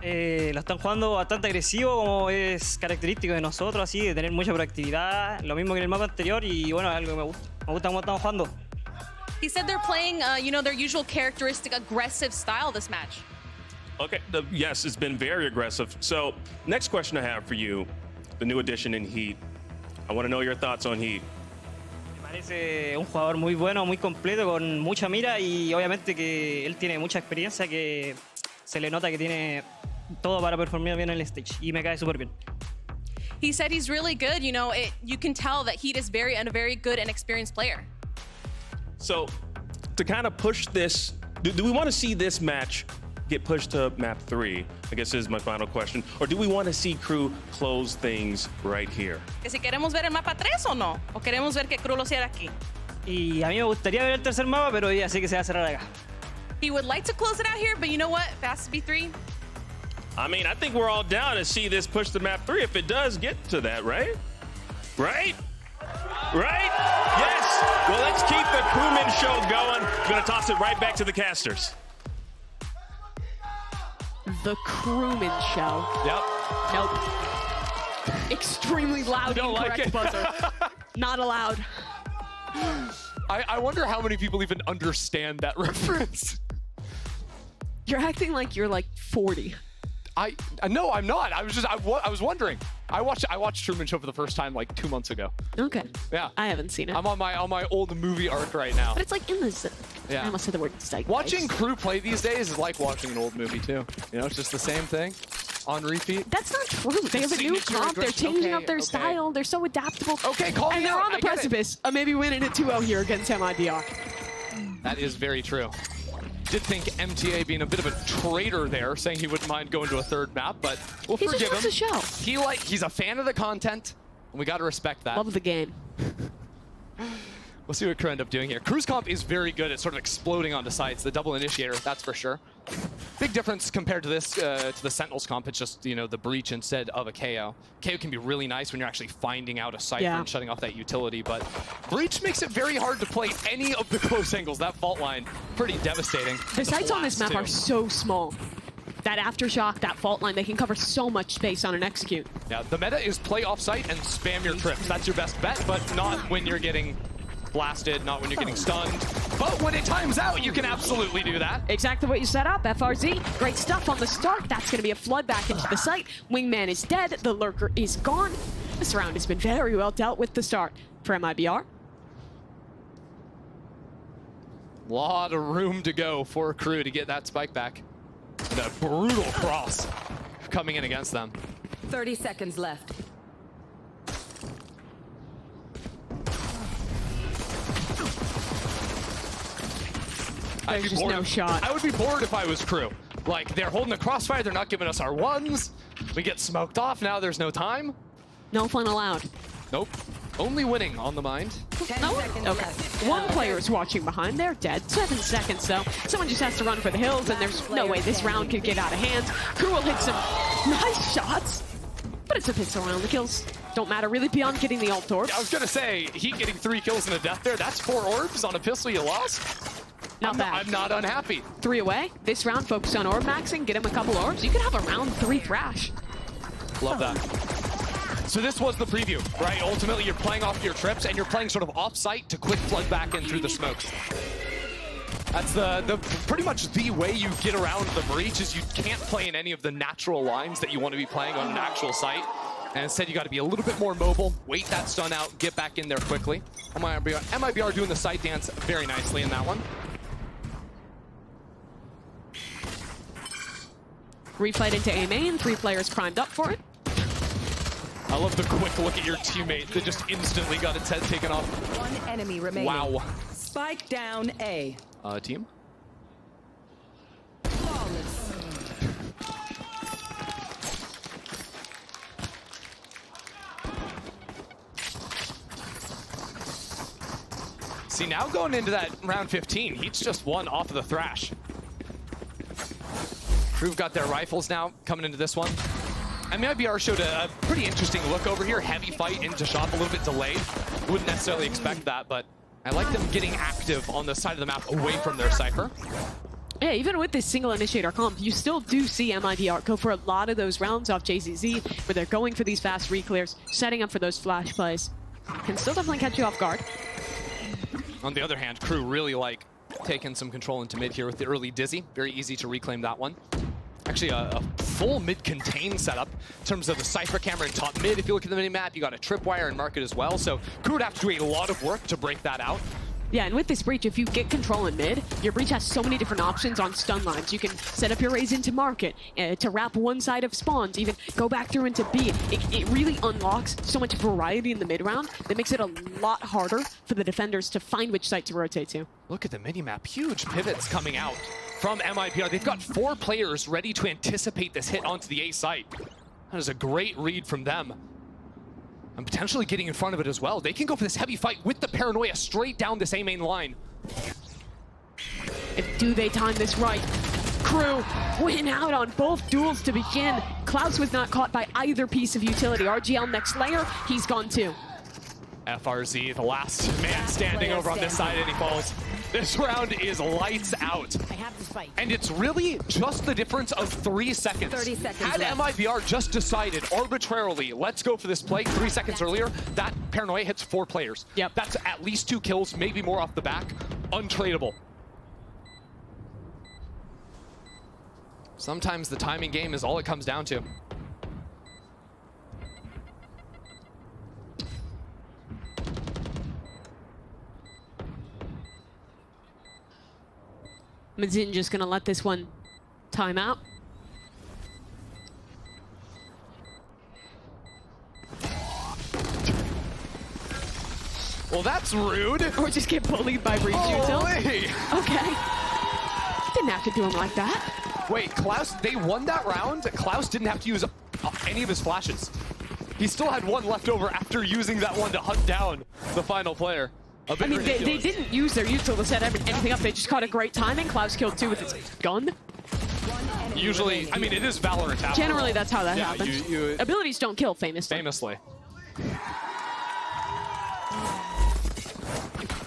Lo están jugando bastante agresivo, como es característico de nosotros, así, de tener mucha proactividad, lo mismo que en el mapa anterior, y bueno, algo que me gusta. Me gusta cómo estamos jugando. He said they're playing, their usual characteristic aggressive style this match. Okay, yes, it's been very aggressive. So, next question I have for you, the new addition in Heat. I want to know your thoughts on Heat. Me parece un jugador muy bueno, muy completo, con mucha mira, y obviamente que él tiene mucha experiencia, que se le nota que tiene todo para performar bien en el stage, y me cae súper bien. He said he's really good. You can tell that Heat is a very good and experienced player. So, to kind of push this, do we want to see this match get pushed to map 3? I guess is my final question. Or do we want to see Crew close things right here? Que si queremos ver el mapa 3 o no, o queremos ver que Crew lo cierre aquí. Y a mí me gustaría ver el tercer mapa, pero ya sé que se va a cerrar acá. He would like to close it out here, but you know what? If it has to be 3. I mean, I think we're all down to see this push to map 3 if it does get to that, right? Right? Right? Yes! Well, let's keep the Crewman show going. I'm going to toss it right back to the casters. The Crewman Show. Yep. Nope. Extremely loud, incorrect buzzer. Not allowed. I wonder how many people even understand that reference. You're acting like you're like 40. No, I'm not. I was wondering. I watched Truman Show for the first time like 2 months ago. Okay. Yeah. I haven't seen it. I'm on my old movie arc right now. But it's like in the... Yeah. I almost said the word zeitgeist. Watching Crew play these days is like watching an old movie too. It's just the same thing on repeat. That's not true. They have a new comp. They're changing up their style. They're so adaptable. Okay, call me And they're out. on the precipice of maybe winning it 2-0 here against MIBR. That is very true. Did think MTA being a bit of a traitor there, saying he wouldn't mind going to a 3rd map, but we'll forgive him. He just wants to show. He's a fan of the content, and we got to respect that. Love the game. We'll see what Crew end up doing here. Crew's comp is very good at sort of exploding onto sites. The double initiator, that's for sure. Big difference compared to this, to the Sentinels comp. It's just, the breach instead of a KO. KO can be really nice when you're actually finding out a cipher and shutting off that utility, but breach makes it very hard to play any of the close angles. That fault line, pretty devastating. The sites on this map are so small. That aftershock, that fault line, they can cover so much space on an execute. Yeah, the meta is play off-site and spam your trips. That's your best bet, but not when you're getting blasted, not when you're getting stunned. But when it times out, you can absolutely do that. Exactly what you set up, FRZ. Great stuff on the start. That's going to be a flood back into the site. Wingman is dead. The Lurker is gone. This round has been very well dealt with the start for MIBR. A lot of room to go for Crew to get that spike back. And a brutal cross coming in against them. 30 seconds left. There's just no shot. I would be bored if I was Crew. Like, they're holding the crossfire, they're not giving us our ones. We get smoked off, now there's no time. No fun allowed. Nope. Only winning on the mind. No? Okay. One player is watching behind. They're dead. 7 seconds, though. Someone just has to run for the hills, and there's no way this round could get out of hand. Crew will hit some nice shots, but it's a pistol round. The kills don't matter really beyond getting the ult orb. Yeah, I was going to say, Heat getting 3 kills and a death there. That's 4 orbs on a pistol you lost. Not bad. I'm not unhappy. 3 away. This round, focus on orb maxing. Get him a couple orbs. You could have a round 3 thrash. Love that. So this was the preview, right? Ultimately, you're playing off your trips, and you're playing sort of off-site to quick plug back in through the smokes. That's the pretty much the way you get around the breach is you can't play in any of the natural lines that you want to be playing on an actual site. And instead, you got to be a little bit more mobile, wait that stun out, get back in there quickly. MIBR doing the side dance very nicely in that one. Refight into A main, 3 players primed up for it. I love the quick look at your teammate that just instantly got its head taken off. One enemy remaining. Wow. Spike down A. Team? Flawless. See, now going into that round 15, Heat's just one off of the Thrash. Crew got their rifles now coming into this one. I mean, IBR showed a pretty interesting look over here. Heavy fight into shop, a little bit delayed. Wouldn't necessarily expect that, but I like them getting active on the side of the map away from their Cypher. Yeah, even with this single initiator comp, you still do see MIBR go for a lot of those rounds off JZZ, where they're going for these fast reclears, setting up for those flash plays. Can still definitely catch you off guard. On the other hand, Crew really like taking some control into mid here with the early Dizzy. Very easy to reclaim that one. Actually, a full mid-contain setup in terms of the Cypher camera in top mid. If you look at the mini-map, you got a tripwire and market as well. So Crew would have to do a lot of work to break that out. Yeah, and with this breach, if you get control in mid, your breach has so many different options on stun lines. You can set up your raise into market, to wrap one side of spawns, even go back through into B. It really unlocks so much variety in the mid round that makes it a lot harder for the defenders to find which site to rotate to. Look at the mini-map. Huge pivots coming out from MIPR. They've got 4 players ready to anticipate this hit onto the A site. That is a great read from them. And potentially getting in front of it as well. They can go for this heavy fight with the paranoia straight down this A main line. Do they time this right? Crew win out on both duels to begin. Klaus was not caught by either piece of utility. RGL next layer, he's gone too. FRZ, the last man standing over on this side, and he falls. This round is lights out. I have this fight. And it's really just the difference of 3 seconds. 30 seconds Had left. MIBR just decided arbitrarily, let's go for this play 3 seconds earlier, that paranoia hits 4 players. Yep. That's at least 2 kills, maybe more off the back. Untradeable. Sometimes the timing game is all it comes down to. Mazin just gonna let this one time out. Well, that's rude. Or just get bullied by breach util. Holy! Okay. Didn't have to do him like that. Wait, Klaus, they won that round. Klaus didn't have to use any of his flashes. He still had one left over after using that one to hunt down the final player. I mean, they didn't use their util to set anything up. They just caught a great timing. Klaus killed 2 with his gun. Usually, I mean, it is Valorant. Generally, that's how that Yeah, happens. Abilities don't kill, famously.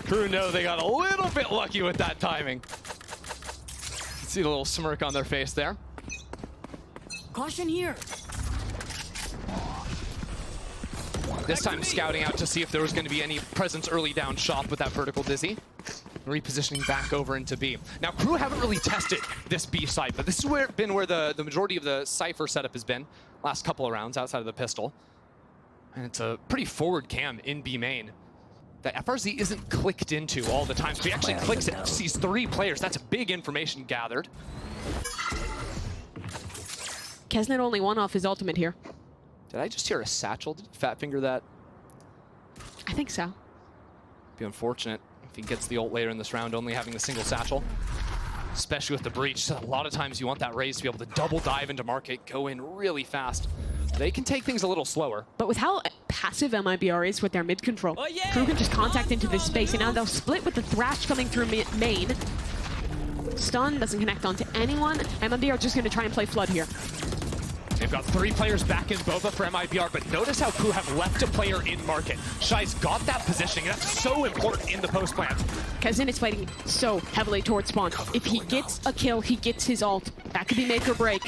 Crew know they got a little bit lucky with that timing. See the little smirk on their face there. Caution here. This time scouting out to see if there was going to be any presence early down shop with that vertical Dizzy. Repositioning back over into B. Now, Crew haven't really tested this B site, but this is where the majority of the Cypher setup has been last couple of rounds outside of the pistol. And it's a pretty forward cam in B main that FRZ isn't clicked into all the time. So he actually clicks it, sees 3 players. That's big information gathered. Kesnet only 1 off his ultimate here. Did I just hear a satchel? Did Fat Finger that? I think so. Be unfortunate if he gets the ult later in this round, only having the single satchel. Especially with the breach. A lot of times you want that raise to be able to double dive into market, go in really fast. They can take things a little slower. But with how passive MIBR is with their mid control, Crew can just contact into this space, and now they'll split with the Thrash coming through main. Stun doesn't connect onto anyone. MIBR just going to try and play Flood here. They've got 3 players back in Boba for MIBR, but notice how Crew have left a player in market. Shy's got that positioning, and that's so important in the post plant. Kazin is fighting so heavily towards spawn. If he gets a kill, he gets his ult. That could be make or break.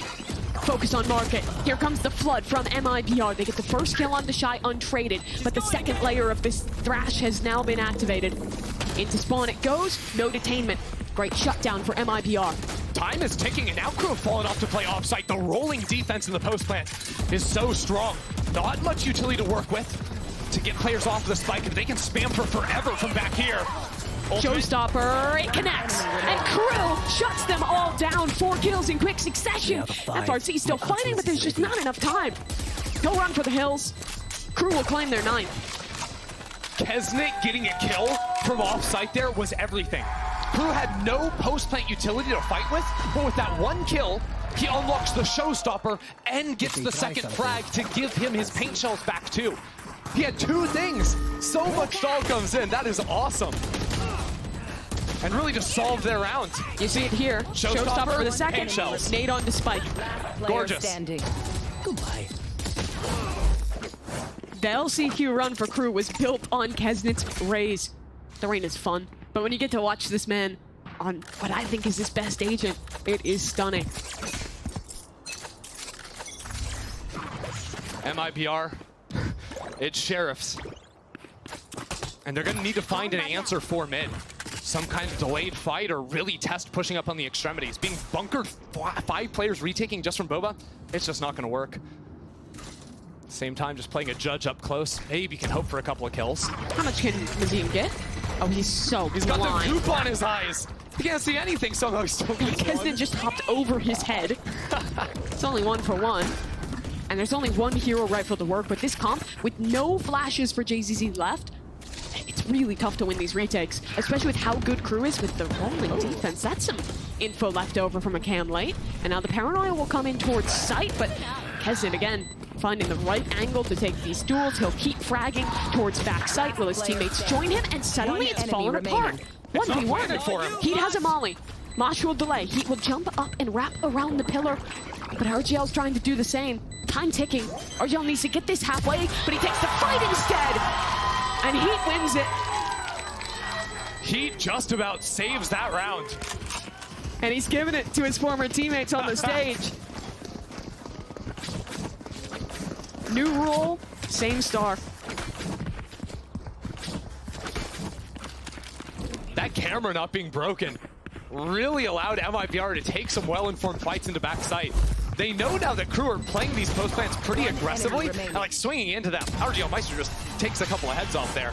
Focus on market. Here comes the flood from MIBR. They get the first kill on the Shy untraded, but the second layer of this Thrash has now been activated. Into spawn it goes, no detainment. Great shutdown for MIBR. Time is ticking, and now Crew have fallen off to play offsite. The rolling defense in the post plant is so strong. Not much utility to work with to get players off the spike. If they can spam for forever from back here. Showstopper, it connects, and Crew shuts them all down. 4 kills in quick succession. FRC still fighting, but there's just not enough time. Go run for the hills. Crew will claim their 9th. Kesnet getting a kill from offsite there was everything. Crew had no post-plant utility to fight with, but with that 1 kill, he unlocks the showstopper and gets the second frag to give him his paint shells back too. He had 2 things. So much stall comes in. That is awesome. And really just solved their round. You see it here. Showstopper for the second. Paint shells. Nade on the spike. Gorgeous. Goodbye. The LCQ run for Crew was built on Kesnet's Raze. The rain is fun, but when you get to watch this man on what I think is his best agent, it is stunning. MIBR, it's Sheriffs. And they're gonna need to find an answer for mid. Some kind of delayed fight or really test pushing up on the extremities. Being bunkered, 5 players retaking just from Boba, it's just not gonna work. Same time, just playing a judge up close. Maybe can hope for a couple of kills. How much can Mazine get? Oh, he's so He's got the goop on his eyes. He can't see anything, somehow he's still gets Kesnet one. just hopped over his head. It's only 1 for 1. And there's only 1 hero rifle to work, but this comp, with no flashes for JZZ left, it's really tough to win these retakes, especially with how good Crew is with the rolling defense. That's some info left over from a cam late. And now the Paranoia will come in towards sight, but Kesnet again finding the right angle to take these duels. He'll keep fragging towards back sight. Will his teammates join him? And suddenly it's fallen apart. 1v1. Heat has a molly. Mosh will delay. Heat will jump up and wrap around the pillar. But RGL's trying to do the same. Time ticking. RGL needs to get this halfway, but he takes the fight instead. And Heat wins it. Heat just about saves that round. And he's giving it to his former teammates on the stage. New rule, same star. That camera not being broken really allowed MIBR to take some well-informed fights into back sight. They know now that Crew are playing these post plants pretty aggressively and like swinging into them. RGL Meister just takes a couple of heads off there.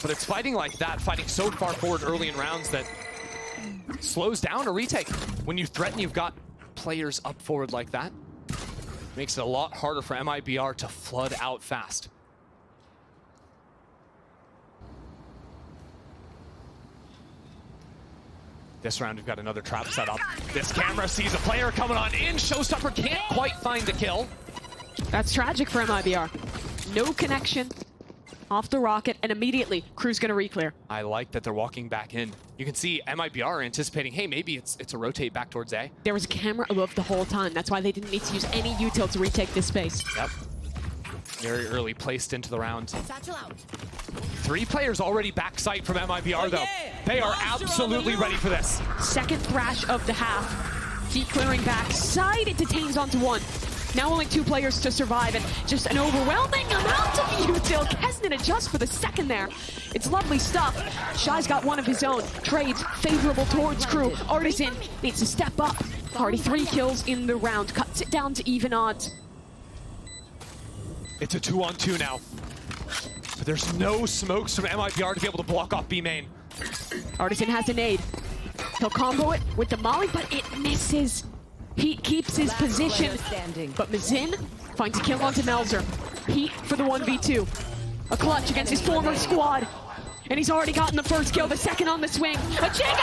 But it's fighting like that, fighting so far forward early in rounds that slows down a retake. When you threaten, you've got players up forward like that. Makes it a lot harder for MIBR to flood out fast. This round, we've got another trap set up. This camera sees a player coming on in. Showstopper can't quite find the kill. That's tragic for MIBR. No connection off the rocket, and immediately Crew's gonna re-clear. I like that they're walking back in. You can see MIBR anticipating, hey, maybe it's a rotate back towards A. There was a camera above the whole time. That's why they didn't need to use any util to retake this space. Yep. Very early placed into the round. Satchel out. 3 players already back sight from MIBR, though. They are absolutely ready for this. Second thrash of the half. Heat clearing back side, it detains onto 1. Now only 2 players to survive, and just an overwhelming amount of util. Kesnet adjusts for the second there. It's lovely stuff. Shy's got 1 of his own. Trades favorable towards Crew. Artisan needs to step up. Already 3 kills in the round. Cuts it down to even odds. It's a 2-on-2 now. But there's no smokes from MIBR to be able to block off B main. Artisan has a nade. He'll combo it with the molly, but it misses. Heat keeps his position, but Mazin finds a kill onto Melzer. Heat for the 1v2. A clutch against his former squad. And he's already gotten the first kill, the second on the swing. A jiggle!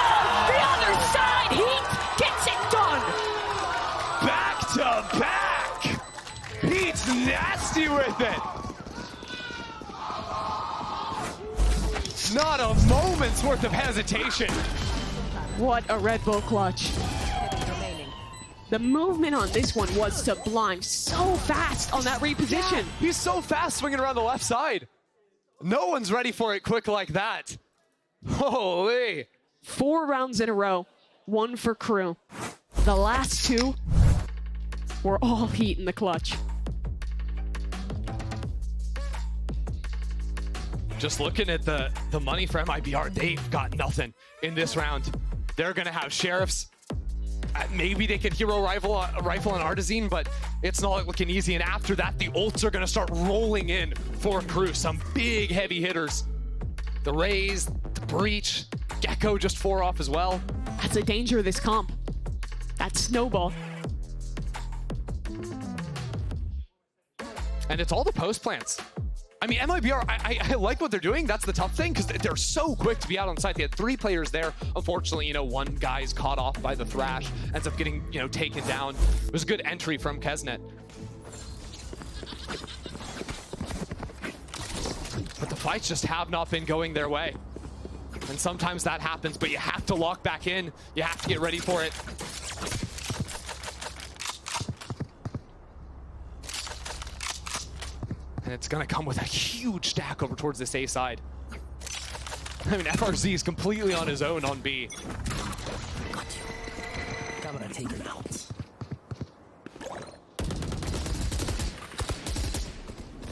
The other side! Heat gets it done! Back to back! Heat's nasty with it! Not a moment's worth of hesitation. What a Red Bull clutch. The movement on this one was sublime. So fast on that reposition. Yeah, he's so fast swinging around the left side. No one's ready for it quick like that. Holy. 4 rounds in a row. one for Crew. The last two were all heat in the clutch. Just looking at the money for MIBR, they've got nothing in this round. They're gonna have sheriffs. Maybe they could hero rifle an Artizine, but it's not looking easy. And after that, the ults are gonna start rolling in for Crew. Some big heavy hitters. The Raze, the Breach, Gecko just 4 off as well. That's the danger of this comp. That snowball. And it's all the post plants. I mean, MIBR, I like what they're doing. That's the tough thing, because they're so quick to be out on site. They had 3 players there. Unfortunately, you know, one guy's caught off by the Thrash, ends up getting, you know, taken down. It was a good entry from Kesnet. But the fights just have not been going their way. And sometimes that happens, but you have to lock back in. You have to get ready for it. And it's gonna come with a huge stack over towards this A side. I mean, FRZ is completely on his own on B. I'm gonna take him out.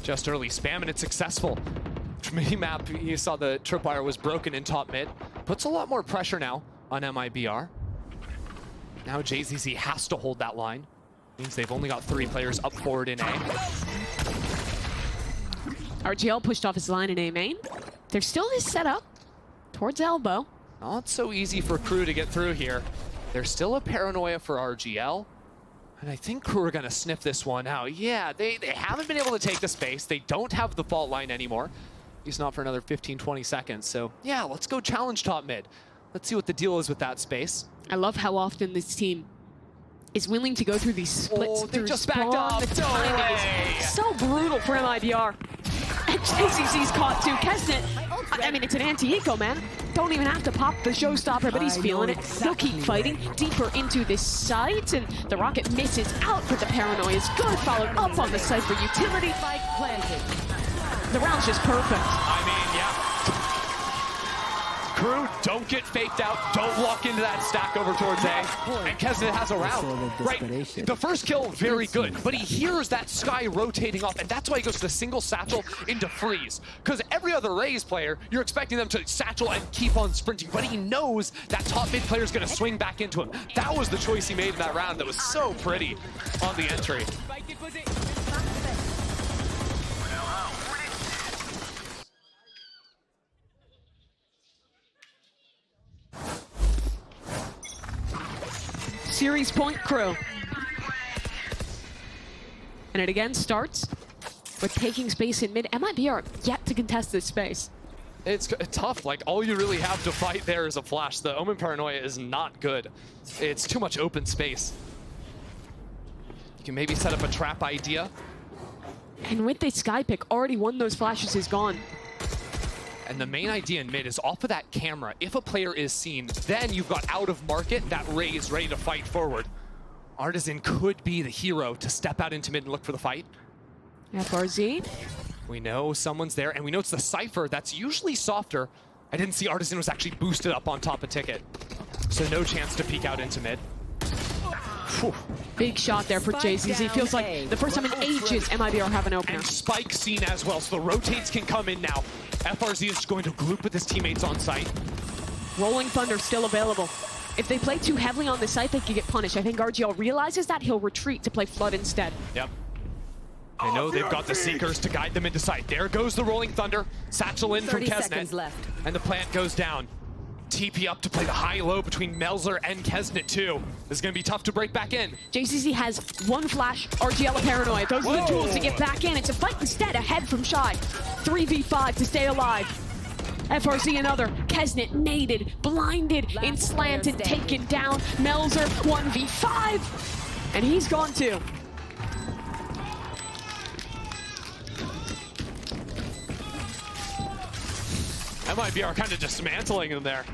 Just early spam, and it's successful. Mini-map, you saw the tripwire was broken in top mid. Puts a lot more pressure now on MIBR. Now JZZ has to hold that line. Means they've only got 3 players up forward in A. RGL pushed off his line in A main. There's still this setup towards elbow. Not so easy for Crew to get through here. There's still a paranoia for RGL. And I think Crew are gonna sniff this one out. Yeah, they haven't been able to take the space. They don't have the fault line anymore. He's not for another 15, 20 seconds. So yeah, let's go challenge top mid. Let's see what the deal is with that space. I love how often this team is willing to go through these splits. They through just spawn. backed up. The timing is so brutal for MIBR. And JCC's caught too. Kesnet, I mean, it's an anti-eco, man. Don't even have to pop the showstopper, but he's feeling it. He'll keep fighting deeper into this site, and the rocket misses out, but the paranoia is good. Followed up on the site for utility. The round's just perfect. I mean, yeah. Crew, don't get faked out. Don't walk into that stack over towards A. And Kesnet has a round. Right, the first kill, very good. But he hears that Sky rotating off, and that's why he goes to the single satchel into freeze. Because every other Raze player, you're expecting them to satchel and keep on sprinting. But he knows that top mid player is going to swing back into him. That was the choice he made in that round that was so pretty on the entry. Series point Crew. And it again starts with taking space in mid. MIBR yet to contest this space. It's tough. Like, all you really have to fight there is a flash. The Omen Paranoia is not good. It's too much open space. You can maybe set up a trap idea. And with the Sky pick, already one of those flashes is gone. And the main idea in mid is off of that camera. If a player is seen, then you've got out of market that Raze ready to fight forward. Artizine could be the hero to step out into mid and look for the fight. FRZ. We know someone's there, and we know it's the Cypher that's usually softer. I didn't see Artizine was actually boosted up on top of Ticket. So no chance to peek out into mid. Whew. Big shot there for JZZ. Feels like the first time in ages MIBR have an opener. And Spike seen as well, so the rotates can come in now. FRZ is going to gloop with his teammates on site. Rolling Thunder still available. If they play too heavily on the site, they could get punished. I think RGL realizes that. He'll retreat to play Flood instead. Yep. They know they've got the Seekers to guide them into sight. There goes the Rolling Thunder. Satchel in from Kesnet. And the plant goes down. TP up to play the high-low between Melzer and Kesnet too. This is going to be tough to break back in. JCC has one flash, RGL a paranoia. Those are the tools to get back in. It's a fight instead, ahead from Shy. 3v5 to stay alive. FRZ another. Kesnet naded, blinded, enslanted, taken down. Melzer 1v5. And he's gone too. MIBR kind of dismantling him there.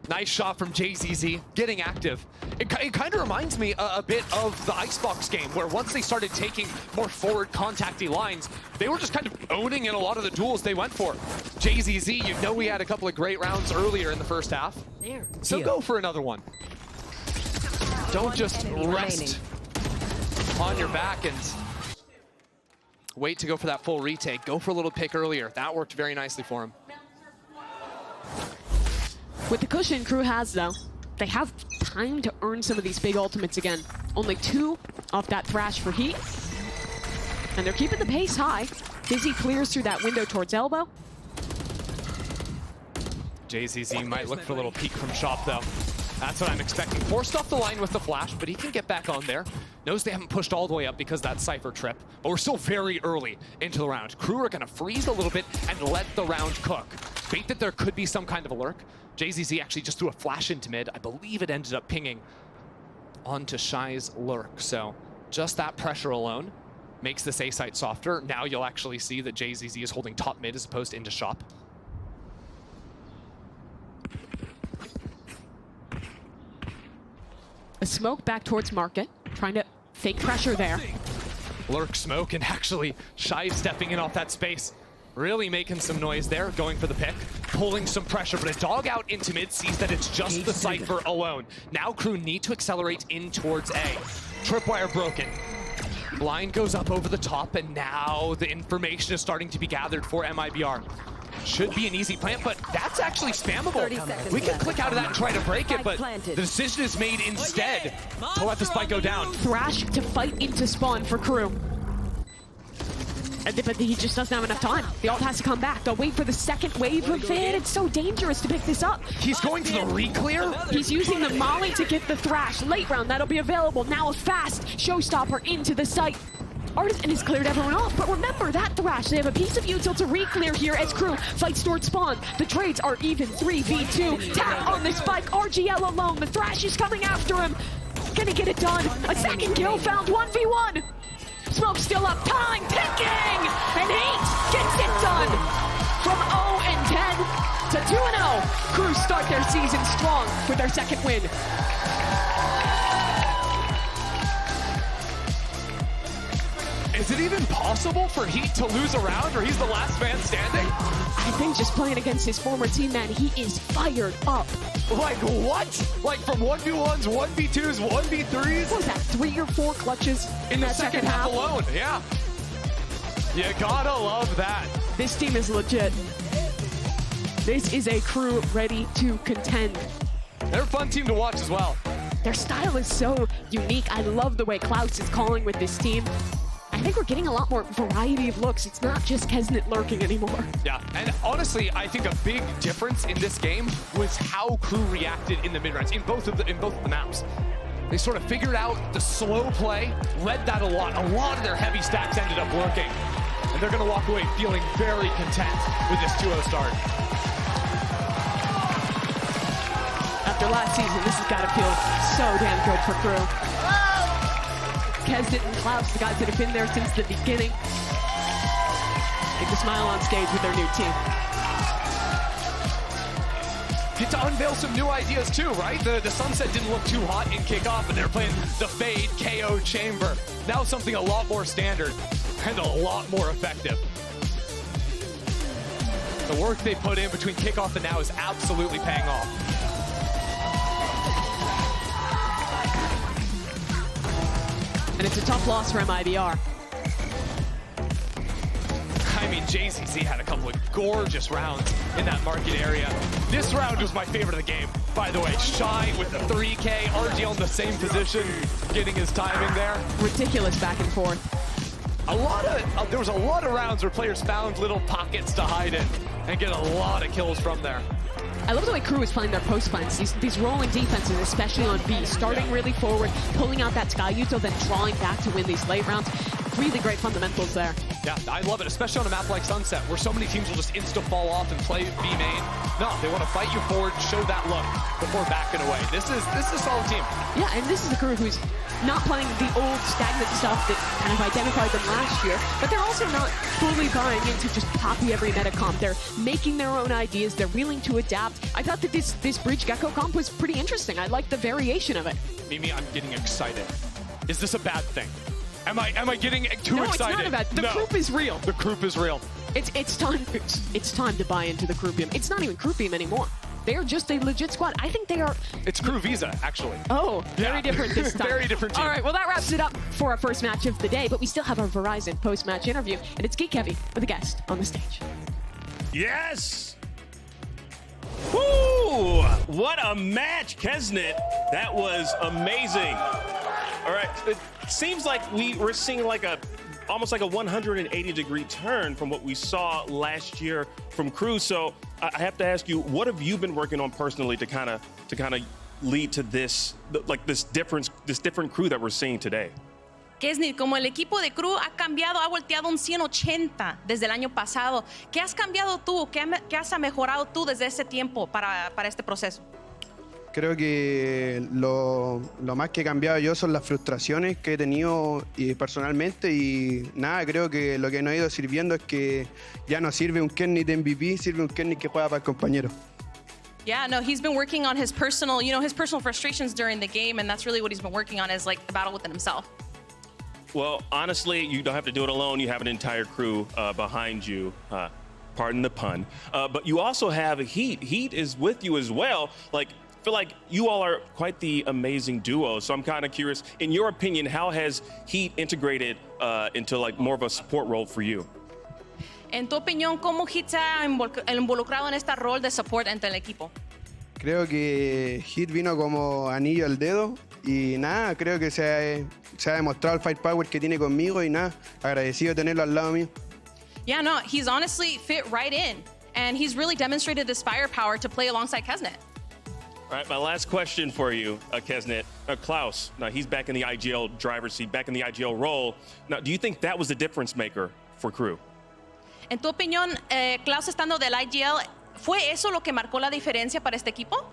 Nice shot from JZZ, getting active. It kind of reminds me a bit of the Icebox game, where once they started taking more forward contacty lines, they were just kind of owning in a lot of the duels they went for. JZZ, you know, we had a couple of great rounds earlier in the first half. So go for another one. Don't just rest on your back and wait to go for that full retake. Go for a little pick earlier. That worked very nicely for him. With the cushion Crew has, though, they have time to earn some of these big ultimates again. Only 2 off that Thrash for Heat. And they're keeping the pace high. Dizzy clears through that window towards elbow. JZZ might look for a little peek from Shop, though. That's what I'm expecting. Forced off the line with the flash, but he can get back on there. Knows they haven't pushed all the way up because of that Cypher trip, but we're still very early into the round. Crew are gonna freeze a little bit and let the round cook. Bait that there could be some kind of a lurk. JZZ actually just threw a flash into mid. I believe it ended up pinging onto Shy's lurk. So just that pressure alone makes this A site softer. Now you'll actually see that JZZ is holding top mid as opposed to into Shop. A smoke back towards Market, trying to fake pressure there. Lurk smoke, and actually Shy stepping in off that space. Really making some noise there, going for the pick, pulling some pressure, but a dog out into mid sees that it's just the Cypher alone. Now Crew need to accelerate in towards A. Tripwire broken. Blind goes up over the top, and now the information is starting to be gathered for MIBR. Should be an easy plant, but that's actually spammable. We can click out of that and try to break it, but the decision is made instead to let the spike go down. Thrash to fight into spawn for Crew. But he just doesn't have enough time. The ult has to come back. They'll wait for the second wave of it. It's so dangerous to pick this up. He's going for the re-clear? He's using the molly to get the Thrash. Late round, that'll be available. Now a fast showstopper into the site. Artisan has cleared everyone off, but remember that Thrash. They have a piece of util to re-clear here as Crew fights towards spawn. The trades are even 3v2. Tap on the spike. RGL alone. The Thrash is coming after him. Gonna get it done. A second kill found. 1v1. Smoke still up, time ticking, and Heat gets it done. From 0-10 to 2-0, Crew start their season strong with their second win. Is it even possible for Heat to lose a round, or he's the last man standing? I think just playing against his former team, man, he is fired up. Like what? Like from 1v1s, 1v2s, 1v3s? What was that, 3 or 4 clutches in that second half alone? Yeah. You gotta love that. This team is legit. This is a Crew ready to contend. They're a fun team to watch as well. Their style is so unique. I love the way Klaus is calling with this team. I think we're getting a lot more variety of looks. It's not just Kesnet lurking anymore. Yeah, and honestly, I think a big difference in this game was how Crew reacted in the mid-rounds, in both of the maps. They sort of figured out the slow play, led that a lot. A lot of their heavy stacks ended up working. And they're gonna walk away feeling very content with this 2-0 start. After last season, this has gotta feel so damn good for Crew. Kesnet and Klaus, the guys that have been there since the beginning, get to smile on stage with their new team. Get to unveil some new ideas too, right? The Sunset didn't look too hot in Kickoff, and they're playing the Fade KO Chamber. Now something a lot more standard and a lot more effective. The work they put in between Kickoff and now is absolutely paying off. And it's a tough loss for MIBR. I mean, JZZ had a couple of gorgeous rounds in that market area. This round was my favorite of the game, by the way. Shy with the 3K, RGL in the same position, getting his timing there. Ridiculous back and forth. There was a lot of rounds where players found little pockets to hide in and get a lot of kills from there. I love the way Crew is playing their post plans. These rolling defenses, especially on B, starting really forward, pulling out that Sky Util, then drawing back to win these late rounds. Really great fundamentals there. Yeah, I love it, especially on a map like Sunset, where so many teams will just insta fall off and play B main. No, they want to fight you forward, show that look before backing away. This is a solid team. Yeah, and this is a Crew who's not playing the old stagnant stuff that kind of identified them last year, but they're also not fully buying into just copy every meta comp. They're making their own ideas. They're willing to adapt. I thought that this Breach Gecko comp was pretty interesting. I like the variation of it. Mimi, I'm getting excited. Is this a bad thing? Am I getting too excited? No, it's not bad. The Croup is real. The Croup is real. It's time to buy into the Croupium. It's not even Croupium anymore. They are just a legit squad. I think they are... It's Crew Visa, actually. Oh, very different this time. Very different team. All right, well, that wraps it up for our first match of the day, but we still have our Verizon post-match interview, and it's Geek Heavy with a guest on the stage. Yes! Woo! What a match, Kesnet. That was amazing. All right, it seems like we're seeing like almost like a 180-degree turn from what we saw last year from Crew. So I have to ask you, what have you been working on personally to kind of lead to this, like this different Crew that we're seeing today? Kesnet, como el equipo de Crew ha cambiado, ha volteado un 180 desde el año pasado. ¿Qué has cambiado tú? ¿Qué has mejorado tú desde ese tiempo para este proceso? Creo que lo más que he cambiado yo son las frustraciones que he tenido personalmente y nada, creo que lo que nos ha ido sirviendo es que ya no sirve un Kesnet de MVP, sirve un Kesnet que juega para el compañero. Yeah, no, he's been working on his personal frustrations during the game, and that's really what he's been working on, is like the battle within himself. Well, honestly, you don't have to do it alone. You have an entire crew behind you. Pardon the pun. But you also have Heat. Heat is with you as well. Like, I feel like you all are quite the amazing duo. So I'm kind of curious, in your opinion, how has Heat integrated into like more of a support role for you? En tu opinión, ¿cómo Heat se ha involucrado en este rol de support entre el equipo? Creo que Heat vino como anillo al dedo y nada, creo que se ha demostrado el firepower que tiene conmigo y nada, agradecido de tenerlo al lado mío. Yeah, no, he's honestly fit right in, and he's really demonstrated this firepower to play alongside Kesnet. All right, my last question for you, Kesnet. Klaus, now he's back in the IGL driver's seat, back in the IGL role. Now, do you think that was the difference maker for Crew? En tu opinión, Klaus estando del IGL, ¿fue eso lo que marcó la diferencia para este equipo?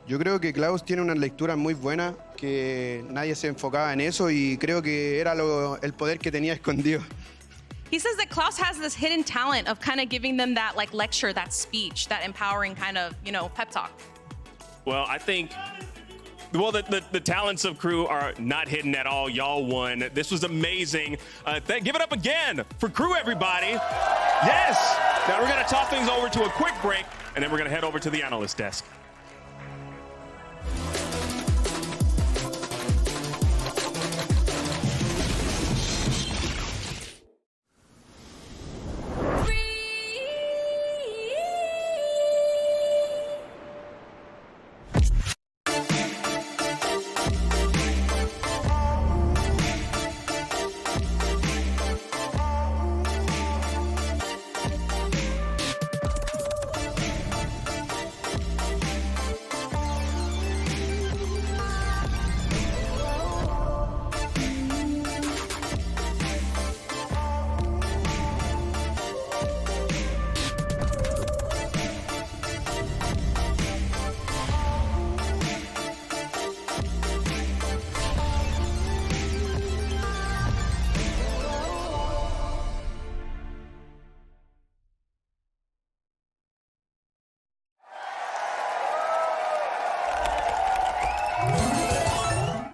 Yo creo que Klaus tiene una lectura muy buena, que nadie se enfocaba en eso y creo que era el poder que tenía escondido. He says that Klaus has this hidden talent of kind of giving them that like lecture, that speech, that empowering kind of, pep talk. Well, I think, the talents of Crew are not hidden at all. Y'all won. This was amazing. Give it up again for Crew, everybody. Yes. Now we're going to talk things over to a quick break, and then we're going to head over to the analyst desk.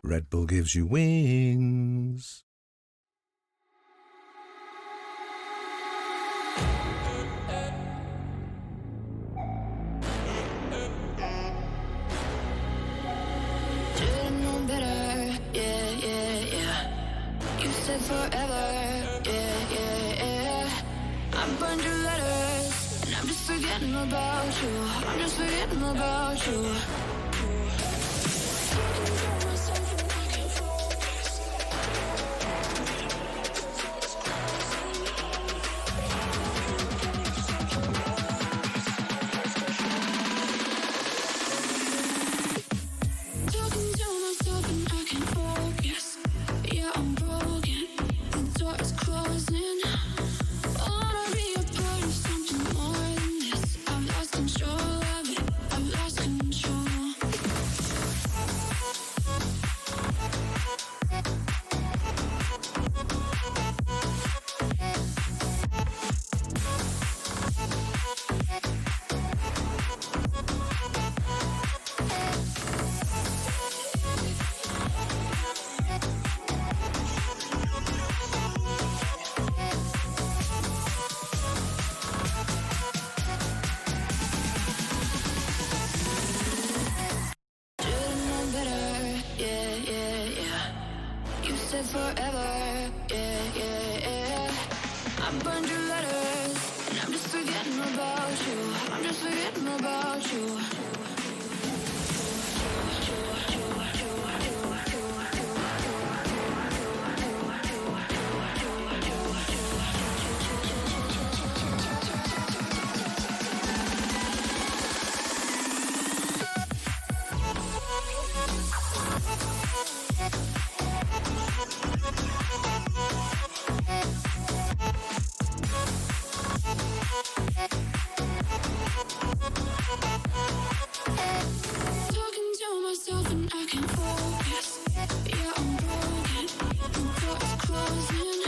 Red Bull gives you wings. Should've known better, yeah. You said forever, yeah. I burned your letters, and I'm just forgetting about you. forever. Yeah, yeah, yeah. I burned your letters, and I'm just forgetting about you. I'm just forgetting about you. Talking to myself and I can't focus. Yeah, I'm broken. The door is closing.